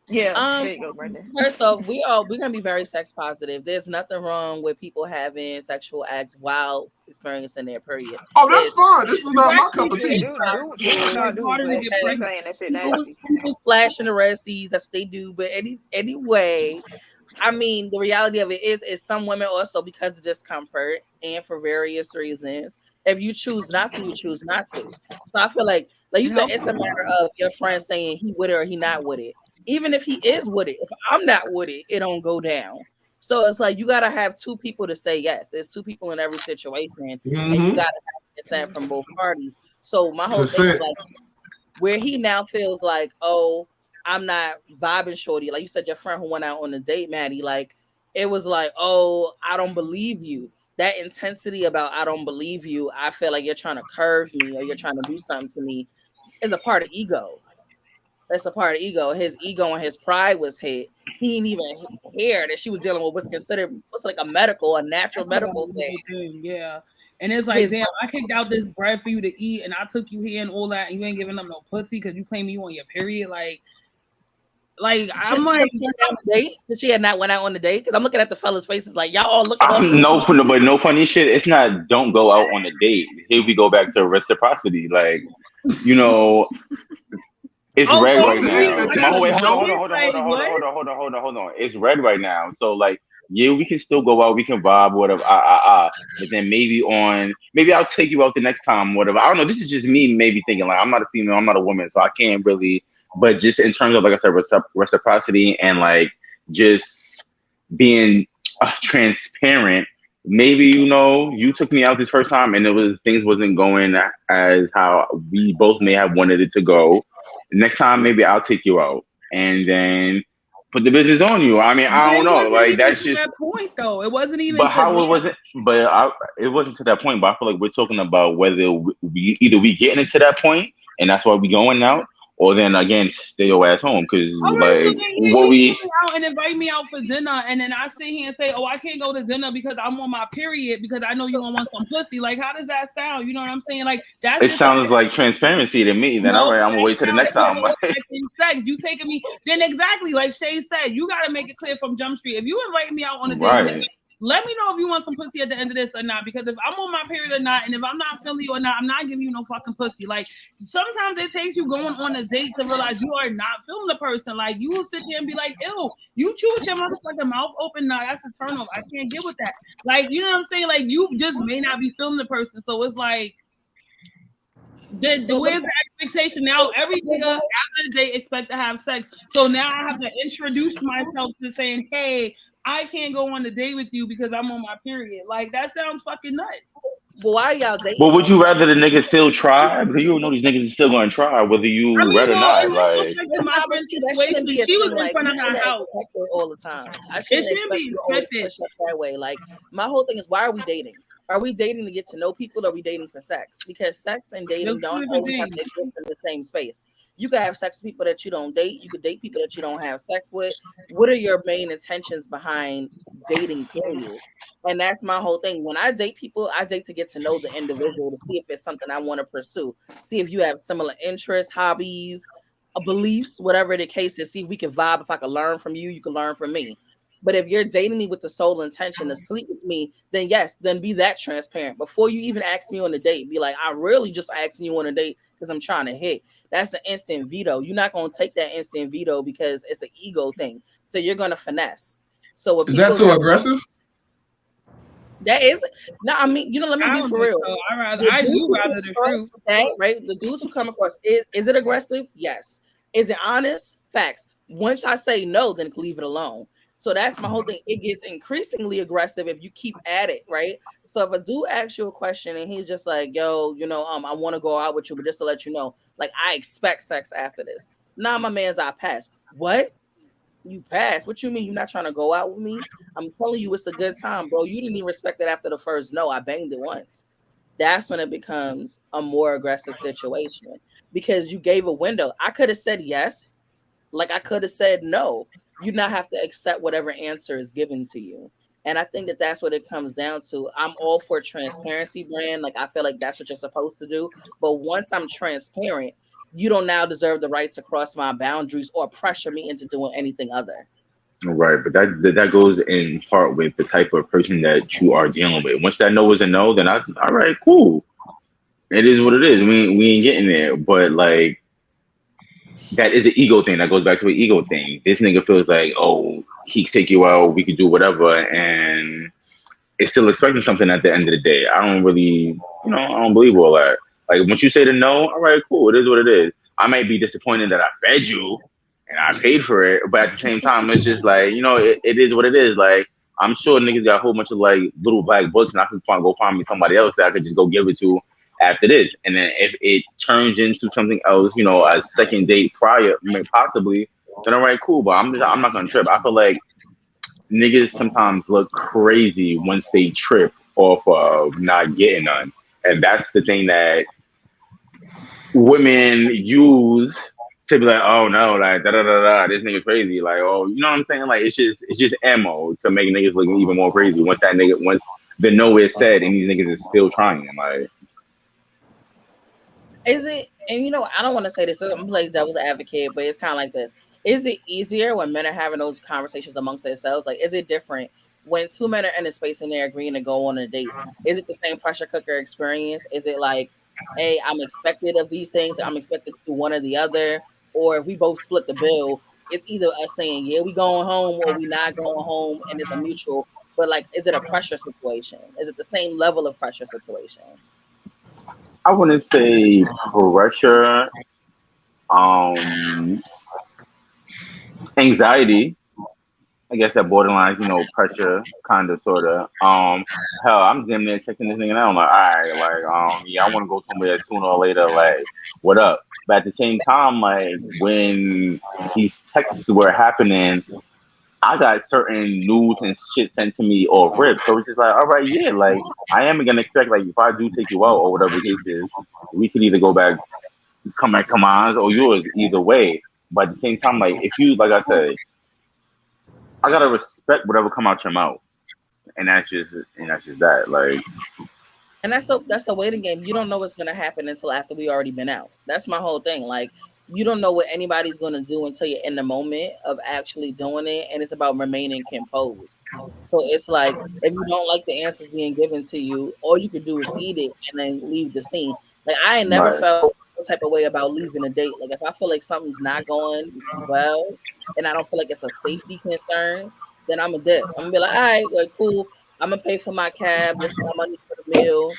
[SPEAKER 4] Yeah,
[SPEAKER 2] Um,
[SPEAKER 4] there you go, Brendan.
[SPEAKER 2] first off, we're gonna be very sex positive. There's nothing wrong with people having sexual acts while experiencing their period.
[SPEAKER 6] Oh, that's
[SPEAKER 2] There's
[SPEAKER 6] fine. This is not my
[SPEAKER 3] Exactly.
[SPEAKER 6] cup of
[SPEAKER 4] Yeah,
[SPEAKER 6] tea.
[SPEAKER 4] do what y'all
[SPEAKER 3] Like
[SPEAKER 4] do,
[SPEAKER 3] harder to
[SPEAKER 4] but
[SPEAKER 3] get
[SPEAKER 4] I'm just
[SPEAKER 2] okay.
[SPEAKER 3] pregnant.
[SPEAKER 4] saying that shit
[SPEAKER 2] People
[SPEAKER 4] nasty.
[SPEAKER 2] people splash in the Red Seas. That's what they do. But anyway, I mean, the reality of it is some women also because of discomfort and for various reasons. If you choose not to, you choose not to. So I feel like you
[SPEAKER 3] It
[SPEAKER 2] said,
[SPEAKER 3] helps.
[SPEAKER 2] it's a matter of your friend saying he with it or he not with it. Even if he is with it, if I'm not with it, it don't go down. So it's like you gotta have two people to say yes. There's two people in every situation, and you
[SPEAKER 6] Mm-hmm.
[SPEAKER 2] gotta have consent from both parties. So my whole thing is
[SPEAKER 6] Consent.
[SPEAKER 2] like where he now feels like, oh, I'm not vibing shorty. Like you said, your friend who went out on a date, Maddie, like it was like, oh, I don't believe you. That intensity about I don't believe you, I feel like you're trying to curve me or you're trying to do something to me is a part of ego. That's a part of ego. His ego and his pride was hit. He didn't even hear that she was dealing with what's considered what's like a natural
[SPEAKER 3] That's like a
[SPEAKER 2] medical thing.
[SPEAKER 3] medical thing, yeah. And it's like,
[SPEAKER 2] His
[SPEAKER 3] damn, I kicked out this bread for you to eat, and I took you here and all that, and you ain't giving up no pussy because you claim you on your period. Like
[SPEAKER 2] should
[SPEAKER 3] I'm
[SPEAKER 2] she
[SPEAKER 3] like,
[SPEAKER 2] have turned down the date? Should she have not went out on the date? Because I'm looking at the fellas' faces like y'all all looking off to
[SPEAKER 7] I'm
[SPEAKER 2] the
[SPEAKER 7] no,
[SPEAKER 2] side.
[SPEAKER 7] but no funny shit. It's not. Don't go out on a date. Here we go back to reciprocity. Like, you know, it's
[SPEAKER 3] oh,
[SPEAKER 7] red
[SPEAKER 3] so
[SPEAKER 6] What's
[SPEAKER 7] right
[SPEAKER 6] the
[SPEAKER 3] you mean
[SPEAKER 7] now.
[SPEAKER 3] like
[SPEAKER 7] My
[SPEAKER 3] as
[SPEAKER 7] whole
[SPEAKER 3] a
[SPEAKER 7] wait,
[SPEAKER 6] expectation,
[SPEAKER 7] hold on,
[SPEAKER 6] Joe?
[SPEAKER 7] hold on,
[SPEAKER 3] joke?
[SPEAKER 7] hold on, hold
[SPEAKER 3] Like
[SPEAKER 7] on, hold on,
[SPEAKER 3] what?
[SPEAKER 7] hold on, hold on, hold on, hold on. It's red right now. So like, yeah, we can still go out, we can vibe, whatever. But then maybe I'll take you out the next time, whatever. I don't know. This is just me, maybe thinking like I'm not a female, I'm not a woman, so I can't really. But just in terms of like I said, reciprocity and like just being transparent. Maybe you took me out this first time and it was things wasn't going as how we both may have wanted it to go. Next time, maybe I'll take you out and then put the business on you. I mean,
[SPEAKER 3] But
[SPEAKER 7] I don't
[SPEAKER 3] it
[SPEAKER 7] know.
[SPEAKER 3] wasn't
[SPEAKER 7] Like
[SPEAKER 3] even
[SPEAKER 7] that's
[SPEAKER 3] to
[SPEAKER 7] just.
[SPEAKER 3] that point though. It wasn't even
[SPEAKER 7] But
[SPEAKER 3] to
[SPEAKER 7] how it
[SPEAKER 3] that.
[SPEAKER 7] wasn't. It wasn't to that point. But I feel like we're talking about whether we either we getting it to that point and that's why we going out, or then again stay your ass home because
[SPEAKER 3] All right, so
[SPEAKER 7] like
[SPEAKER 3] then here
[SPEAKER 7] what
[SPEAKER 3] you take
[SPEAKER 7] we.
[SPEAKER 3] me out and invite me out for dinner, and then I sit here and say, "Oh, I can't go to dinner because I'm on my period because I know you're gonna want some pussy." Like, how does that sound? You know what I'm saying? Like, that's
[SPEAKER 7] It
[SPEAKER 3] just a
[SPEAKER 7] sounds like transparency to me. Then all
[SPEAKER 3] no,
[SPEAKER 7] right, I'm gonna wait till the
[SPEAKER 3] that
[SPEAKER 7] next
[SPEAKER 3] sounds
[SPEAKER 7] time.
[SPEAKER 3] like expecting sex. You taking me then exactly like Shay said. You got to make it clear from Jump Street. If you invite me out on a date,
[SPEAKER 7] Right.
[SPEAKER 3] let me know if you want some pussy at the end of this or not. Because if I'm on my period or not, and if I'm not feeling you or not, I'm not giving you no fucking pussy. Like sometimes it takes you going on a date to realize you are not feeling the person. Like you will sit there and be like, "Ew, you chew with your motherfucking mouth open." Nah, that's a turn off. I can't get with that. Like you know what I'm saying? Like you just may not be feeling the person. So it's like the
[SPEAKER 2] So let me
[SPEAKER 3] where's the expectation now? Every nigga after the date expect to have sex. So now I have to introduce myself to saying, "Hey, I can't go on a date with you because I'm on my period." Like that sounds fucking nuts.
[SPEAKER 2] but why are y'all
[SPEAKER 7] But
[SPEAKER 2] dating
[SPEAKER 7] would
[SPEAKER 2] though?
[SPEAKER 7] you rather the niggas still try? Because you know these niggas is still gonna try, whether
[SPEAKER 3] I
[SPEAKER 7] you
[SPEAKER 3] mean,
[SPEAKER 7] read or
[SPEAKER 3] well, in
[SPEAKER 7] not. Like
[SPEAKER 3] retrospect to
[SPEAKER 2] But
[SPEAKER 3] my
[SPEAKER 2] nah, but
[SPEAKER 3] friend's
[SPEAKER 2] see, that shouldn't
[SPEAKER 3] situation,
[SPEAKER 2] be a
[SPEAKER 3] she was
[SPEAKER 2] thing.
[SPEAKER 3] in
[SPEAKER 2] Like
[SPEAKER 3] front
[SPEAKER 2] we
[SPEAKER 3] of her
[SPEAKER 2] shouldn't
[SPEAKER 3] house.
[SPEAKER 2] expect it all the time. I
[SPEAKER 3] It
[SPEAKER 2] shouldn't
[SPEAKER 3] shouldn't
[SPEAKER 2] expect
[SPEAKER 3] be
[SPEAKER 2] you to always
[SPEAKER 3] expected.
[SPEAKER 2] push up that way. Like my whole thing is, why are we dating? Are we dating to get to know people? Or are we dating for sex? Because sex and
[SPEAKER 3] Those
[SPEAKER 2] dating
[SPEAKER 3] two
[SPEAKER 2] don't
[SPEAKER 3] different
[SPEAKER 2] always have
[SPEAKER 3] things.
[SPEAKER 2] to exist in the same space. You could have sex with people that you don't date. You could date people that you don't have sex with. What are your main intentions behind dating? Period. And that's my whole thing. When I date people, I date to get to know the individual to see if it's something I want to pursue. See if you have similar interests, hobbies, beliefs, whatever the case is. See if we can vibe. If I can learn from you, you can learn from me. But if you're dating me with the sole intention to sleep with me, then yes, then be that transparent. Before you even ask me on a date, be like, I really just asking you on a date because I'm trying to hit. That's an instant veto. You're not going to take that instant veto because it's an ego thing. So you're going to finesse. So when
[SPEAKER 6] Is that
[SPEAKER 2] people
[SPEAKER 6] too
[SPEAKER 2] have
[SPEAKER 6] aggressive?
[SPEAKER 2] that is no, I mean, let me
[SPEAKER 3] I
[SPEAKER 2] be
[SPEAKER 3] don't
[SPEAKER 2] for
[SPEAKER 3] think
[SPEAKER 2] real.
[SPEAKER 3] so.
[SPEAKER 2] The
[SPEAKER 3] I
[SPEAKER 2] dudes
[SPEAKER 3] do
[SPEAKER 2] who come
[SPEAKER 3] rather the
[SPEAKER 2] across
[SPEAKER 3] truth.
[SPEAKER 2] with that, right? The dudes who come across, is it aggressive? Yes. Is it honest? Facts. Once I say no, then leave it alone. So that's my whole thing. It gets increasingly aggressive if you keep at it, right? So if a dude asks you a question and he's just like, yo, I want to go out with you, but just to let you know, like I expect sex after this. Nah, my man's I pass. What? You passed. What you mean you're not trying to go out with me? I'm telling you it's a good time, bro. You didn't even respect it after the first no. I banged it once. That's when it becomes a more aggressive situation because you gave a window. I could have said yes, like I could have said no. You not have to accept whatever answer is given to you. And I think that that's what it comes down to. I'm all for transparency, brand. Like I feel like that's what you're supposed to do. But once I'm transparent, you don't now deserve the right to cross my boundaries or pressure me into doing anything other.
[SPEAKER 7] Right, but that goes in part with the type of person that you are dealing with. Once that no is a no, then all right, cool. It is what it is. We ain't getting there. But like that is an ego thing. That goes back to an ego thing. This nigga feels like, oh, he can take you out, we could do whatever, and it's still expecting something at the end of the day. I don't really, I don't believe all that. Like once you say the no, all right, cool. It is what it is. I might be disappointed that I fed you and I paid for it, but at the same time, it's just like, it is what it is. Like I'm sure niggas got a whole bunch of like little black books, and I can go find me somebody else that I could just go give it to after this. And then if it turns into something else, a second date prior, possibly, then all right, cool. But I'm not gonna trip. I feel like niggas sometimes look crazy once they trip off of not getting none. And that's the thing that women use to be like, oh no, like da da da da, this nigga crazy. Like, oh, you know what I'm saying? Like it's just ammo to make niggas look even more crazy once the no is said and these niggas is still trying. Like
[SPEAKER 2] Is it, and I don't want to say this, I'm gonna play devil's advocate, but it's kind of like this. Is it easier when men are having those conversations amongst themselves? Like, is it different when two men are in a space and they're agreeing to go on a date? Is it the same pressure cooker experience? Is it like, hey, I'm expected of these things, I'm expected to do one or the other? Or if we both split the bill, it's either us saying, yeah, we going home or we not going home, and it's a mutual. But like, is it a pressure situation? Is it the same level of pressure situation?
[SPEAKER 7] I wouldn't say pressure, um, anxiety. I guess that borderline, pressure, kind of, sort of. Hell, I'm damn near texting this nigga now. I'm like, all right, like, yeah, I want to go somewhere sooner or later. Like, what up? But at the same time, like, when these texts were happening, I got certain news and shit sent to me or ripped. So it's just like, all right, yeah, like, I am gonna expect, like, if I do take you out or whatever the case is, we could either come back to mine or yours, either way. But at the same time, like, if you, like I said, I gotta respect whatever come out your mouth, and that's just that. Like,
[SPEAKER 2] And that's a waiting game. You don't know what's gonna happen until after we already been out. That's my whole thing. Like you don't know what anybody's gonna do until you're in the moment of actually doing it, and it's about remaining composed. So it's like if you don't like the answers being given to you, all you could do is eat it and then leave the scene. Like I ain't never
[SPEAKER 7] right,
[SPEAKER 2] felt no type of way about leaving a date. Like if I feel like something's not going well, and I don't feel like it's a safety concern, then I'm a dip. I'm gonna be like, all right, like cool. I'm gonna pay for my cab. This is my money for the meal.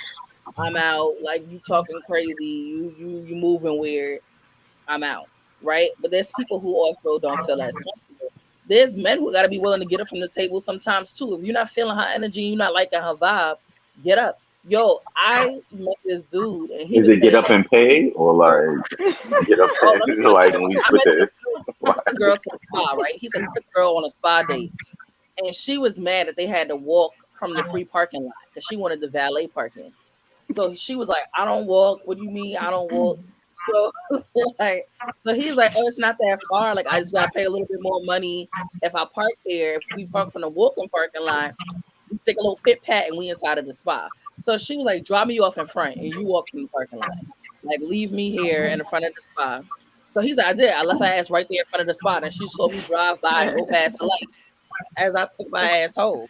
[SPEAKER 2] I'm out. Like you talking crazy. You moving weird. I'm out. Right. But there's people who also don't feel as comfortable. There's men who gotta be willing to get up from the table sometimes too. If you're not feeling her energy, you're not liking her vibe, get up. Yo, I met this dude and he
[SPEAKER 7] is
[SPEAKER 2] was
[SPEAKER 7] it get
[SPEAKER 2] saying
[SPEAKER 7] up
[SPEAKER 2] that.
[SPEAKER 7] and pay or like get up
[SPEAKER 2] Oh, let me
[SPEAKER 7] and
[SPEAKER 2] tell you
[SPEAKER 7] like
[SPEAKER 2] this.
[SPEAKER 7] leave
[SPEAKER 2] I
[SPEAKER 7] with
[SPEAKER 2] met this
[SPEAKER 7] this?
[SPEAKER 2] dude. He took the girl to the spa, right? He said he took the girl on a spa date and she was mad that they had to walk from the free parking lot because she wanted the valet parking. So she was like, I don't walk. What do you mean I don't walk? So like so he's like, oh, it's not that far. Like I just gotta pay a little bit more money if I park here. If we park from the walking parking lot, we take a little pit pat and we inside of the spa. So she was like, drop me off in front and you walk from the parking lot. Like leave me here in the front of the spa. So he's like, I did. I left her ass right there in front of the spot and she saw me drive by and go past the light as I took my ass home.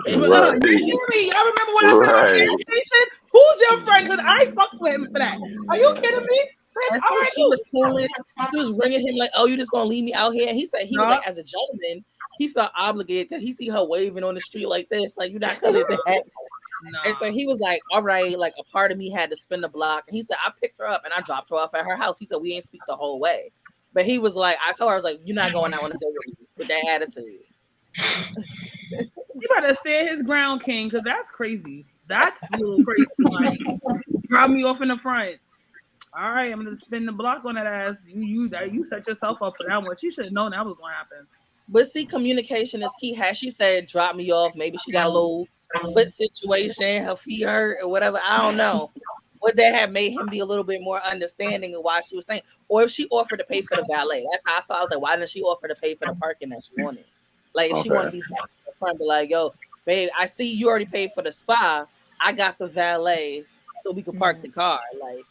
[SPEAKER 2] And he was
[SPEAKER 7] Right,
[SPEAKER 2] like,
[SPEAKER 3] Really? Y'all remember what I said about the
[SPEAKER 7] right.
[SPEAKER 3] gas station? Who's your friend? Because I fucks with him for that. Are you kidding me? Prince,
[SPEAKER 2] and
[SPEAKER 3] all
[SPEAKER 2] so
[SPEAKER 3] right,
[SPEAKER 2] she
[SPEAKER 3] cool.
[SPEAKER 2] was calling, she was ringing him like, "Oh, you just gonna leave me out here?" And he said he was
[SPEAKER 3] No,
[SPEAKER 2] like, as a gentleman, he felt obligated because he see her waving on the street like this, like you're not coming back. And so
[SPEAKER 3] no.
[SPEAKER 2] he was like, "All right," like a part of me had to spin the block. And he said, "I picked her up and I dropped her off at her house." He said, "We ain't speak the whole way," but he was like, "I told her I was like, you're not going out on a date with that attitude."
[SPEAKER 3] You better stand his ground, King, because that's crazy. That's a little crazy. Like, drop me off in the front. All right, I'm gonna spin the block on that ass. You set yourself up for that one. She should have known that was gonna happen.
[SPEAKER 2] But see, communication is key. Had she said, "Drop me off," maybe she got a little foot situation, her feet hurt or whatever. I don't know. Would that have made him be a little bit more understanding of why she was saying, or if she offered to pay for the valet? That's how I was like, why didn't she offer to pay for the parking that she wanted? Like if she wanted
[SPEAKER 7] Okay.
[SPEAKER 2] to be front, be like, yo, babe, I see you already paid for the spa. I got the valet so we could park the car. Like,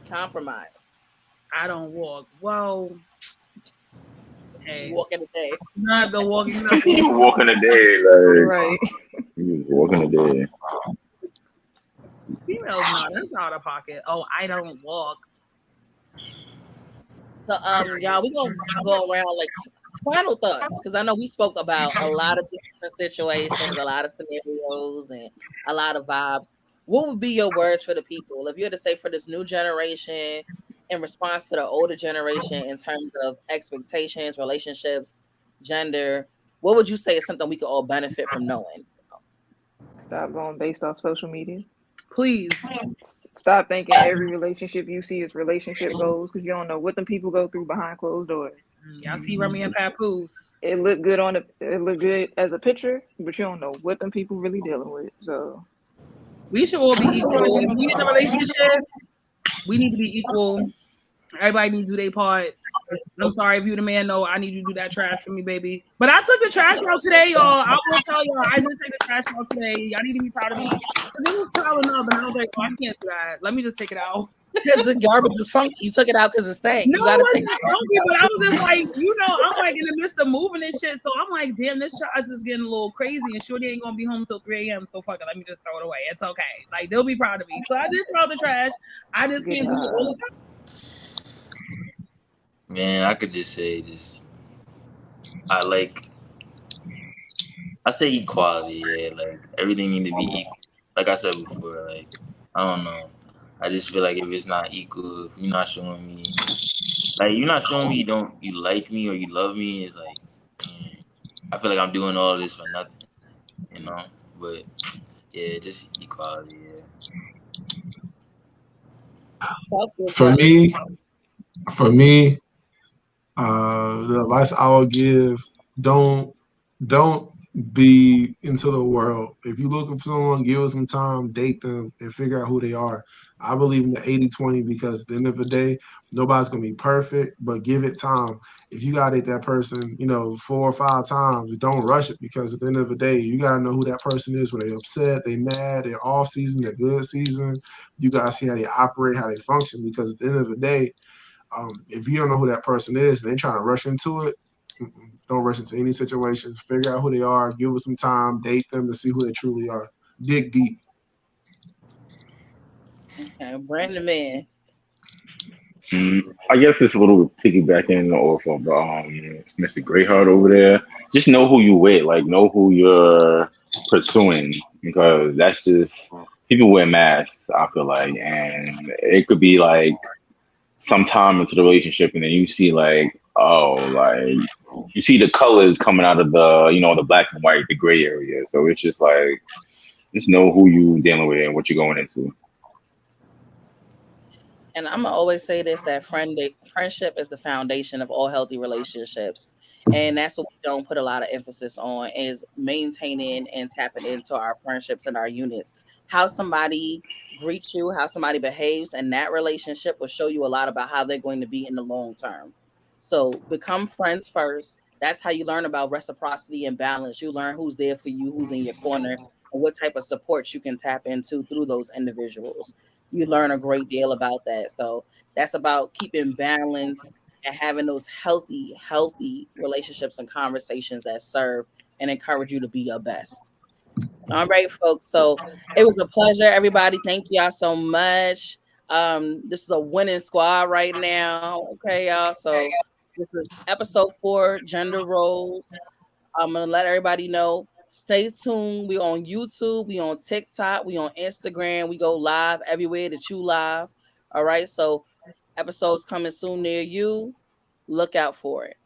[SPEAKER 2] compromise.
[SPEAKER 3] I don't walk. Well, hey,
[SPEAKER 2] Walk in the day.
[SPEAKER 3] not the walking. Not
[SPEAKER 7] You
[SPEAKER 3] walking.
[SPEAKER 7] walking a day, like
[SPEAKER 4] Right.
[SPEAKER 7] you walking a day.
[SPEAKER 3] Females, no, that's out of pocket. Oh, I don't walk.
[SPEAKER 2] So y'all, we gonna go around like final thoughts because I know we spoke about a lot of different situations, a lot of scenarios, and a lot of vibes. What would be your words for the people if you had to say for this new generation in response to the older generation in terms of expectations, relationships, gender? What would you say is something we could all benefit from knowing?
[SPEAKER 4] Stop going based off social media.
[SPEAKER 3] Please.
[SPEAKER 4] Stop thinking every relationship you see is relationship goals because you don't know what them people go through behind closed doors.
[SPEAKER 3] Y'all see Remy and Papoose.
[SPEAKER 4] It look good as a picture, but you don't know what them people really dealing with. So
[SPEAKER 3] We should all be equal. If we in a relationship, we need to be equal. Everybody needs to do their part. I'm sorry if you the man. No, I need you to do that trash for me, baby. But I took the trash out today, y'all. I will tell y'all, I did take the trash out today. Y'all need to be proud of me. It was piling up, and I was like, oh, I can't do that. Let me just take it out.
[SPEAKER 2] Because the garbage is funky. You took it out because it stank.
[SPEAKER 3] No,
[SPEAKER 2] You
[SPEAKER 3] it
[SPEAKER 2] got to take
[SPEAKER 3] wasn't funky, but I was just like, I'm like in the midst of moving and shit. So I'm like, damn, this trash is getting a little crazy, and Shorty ain't gonna be home till 3 a.m. So fuck it, let me just throw it away. It's okay. Like they'll be proud of me. So I did throw the trash. I just
[SPEAKER 4] good
[SPEAKER 3] can't do it all the
[SPEAKER 4] job.
[SPEAKER 3] time.
[SPEAKER 5] Man, I could just say I like I say equality, yeah. Like everything need to be equal. Like I said before, like I don't know. I just feel like if it's not equal, if you're not showing me you like me or you love me, it's like I feel like I'm doing all this for nothing, you know? But yeah, just equality,
[SPEAKER 6] For me, for me, the advice I would give: don't don't be into the world. If you're looking for someone, give them some time, date them, and figure out who they are. I believe in the 80-20 because at the end of the day, nobody's gonna be perfect, but give it time. If you gotta date that person, 4 or 5 times, don't rush it because at the end of the day, you gotta know who that person is. When they're upset, they mad, they're off season, they're good season. You gotta see how they operate, how they function, because at the end of the day, if you don't know who that person is and they're trying to rush into it, don't rush into any situation. Figure out who they are, give them some time, date them to see who they truly are. Dig deep.
[SPEAKER 2] Okay, Brandon man.
[SPEAKER 7] I guess it's a little piggybacking off of Mr. Greyheart over there. Just know who you with, like know who you're pursuing, because that's just people wear masks. I feel like, and it could be like sometime into the relationship, and then you see like, oh, like you see the colors coming out of the black and white, the gray area. So it's just like just know who you dealing with and what you're going into.
[SPEAKER 2] And I'm gonna always say this: that friendship is the foundation of all healthy relationships, and that's what we don't put a lot of emphasis on is maintaining and tapping into our friendships and our units. How somebody greets you, how somebody behaves, and that relationship will show you a lot about how they're going to be in the long term. So become friends first. That's how you learn about reciprocity and balance. You learn who's there for you, who's in your corner, and what type of support you can tap into through those individuals. You learn a great deal about that. So that's about keeping balance and having those healthy relationships and conversations that serve and encourage you to be your best. All right, folks. So it was a pleasure, everybody. Thank y'all so much. This is a winning squad right now. Okay, y'all. So this is episode 4, gender roles. I'm gonna let everybody know. Stay tuned. We on YouTube, we on TikTok, we on Instagram, we go live everywhere that you live. All right. So episodes coming soon near you. Look out for it.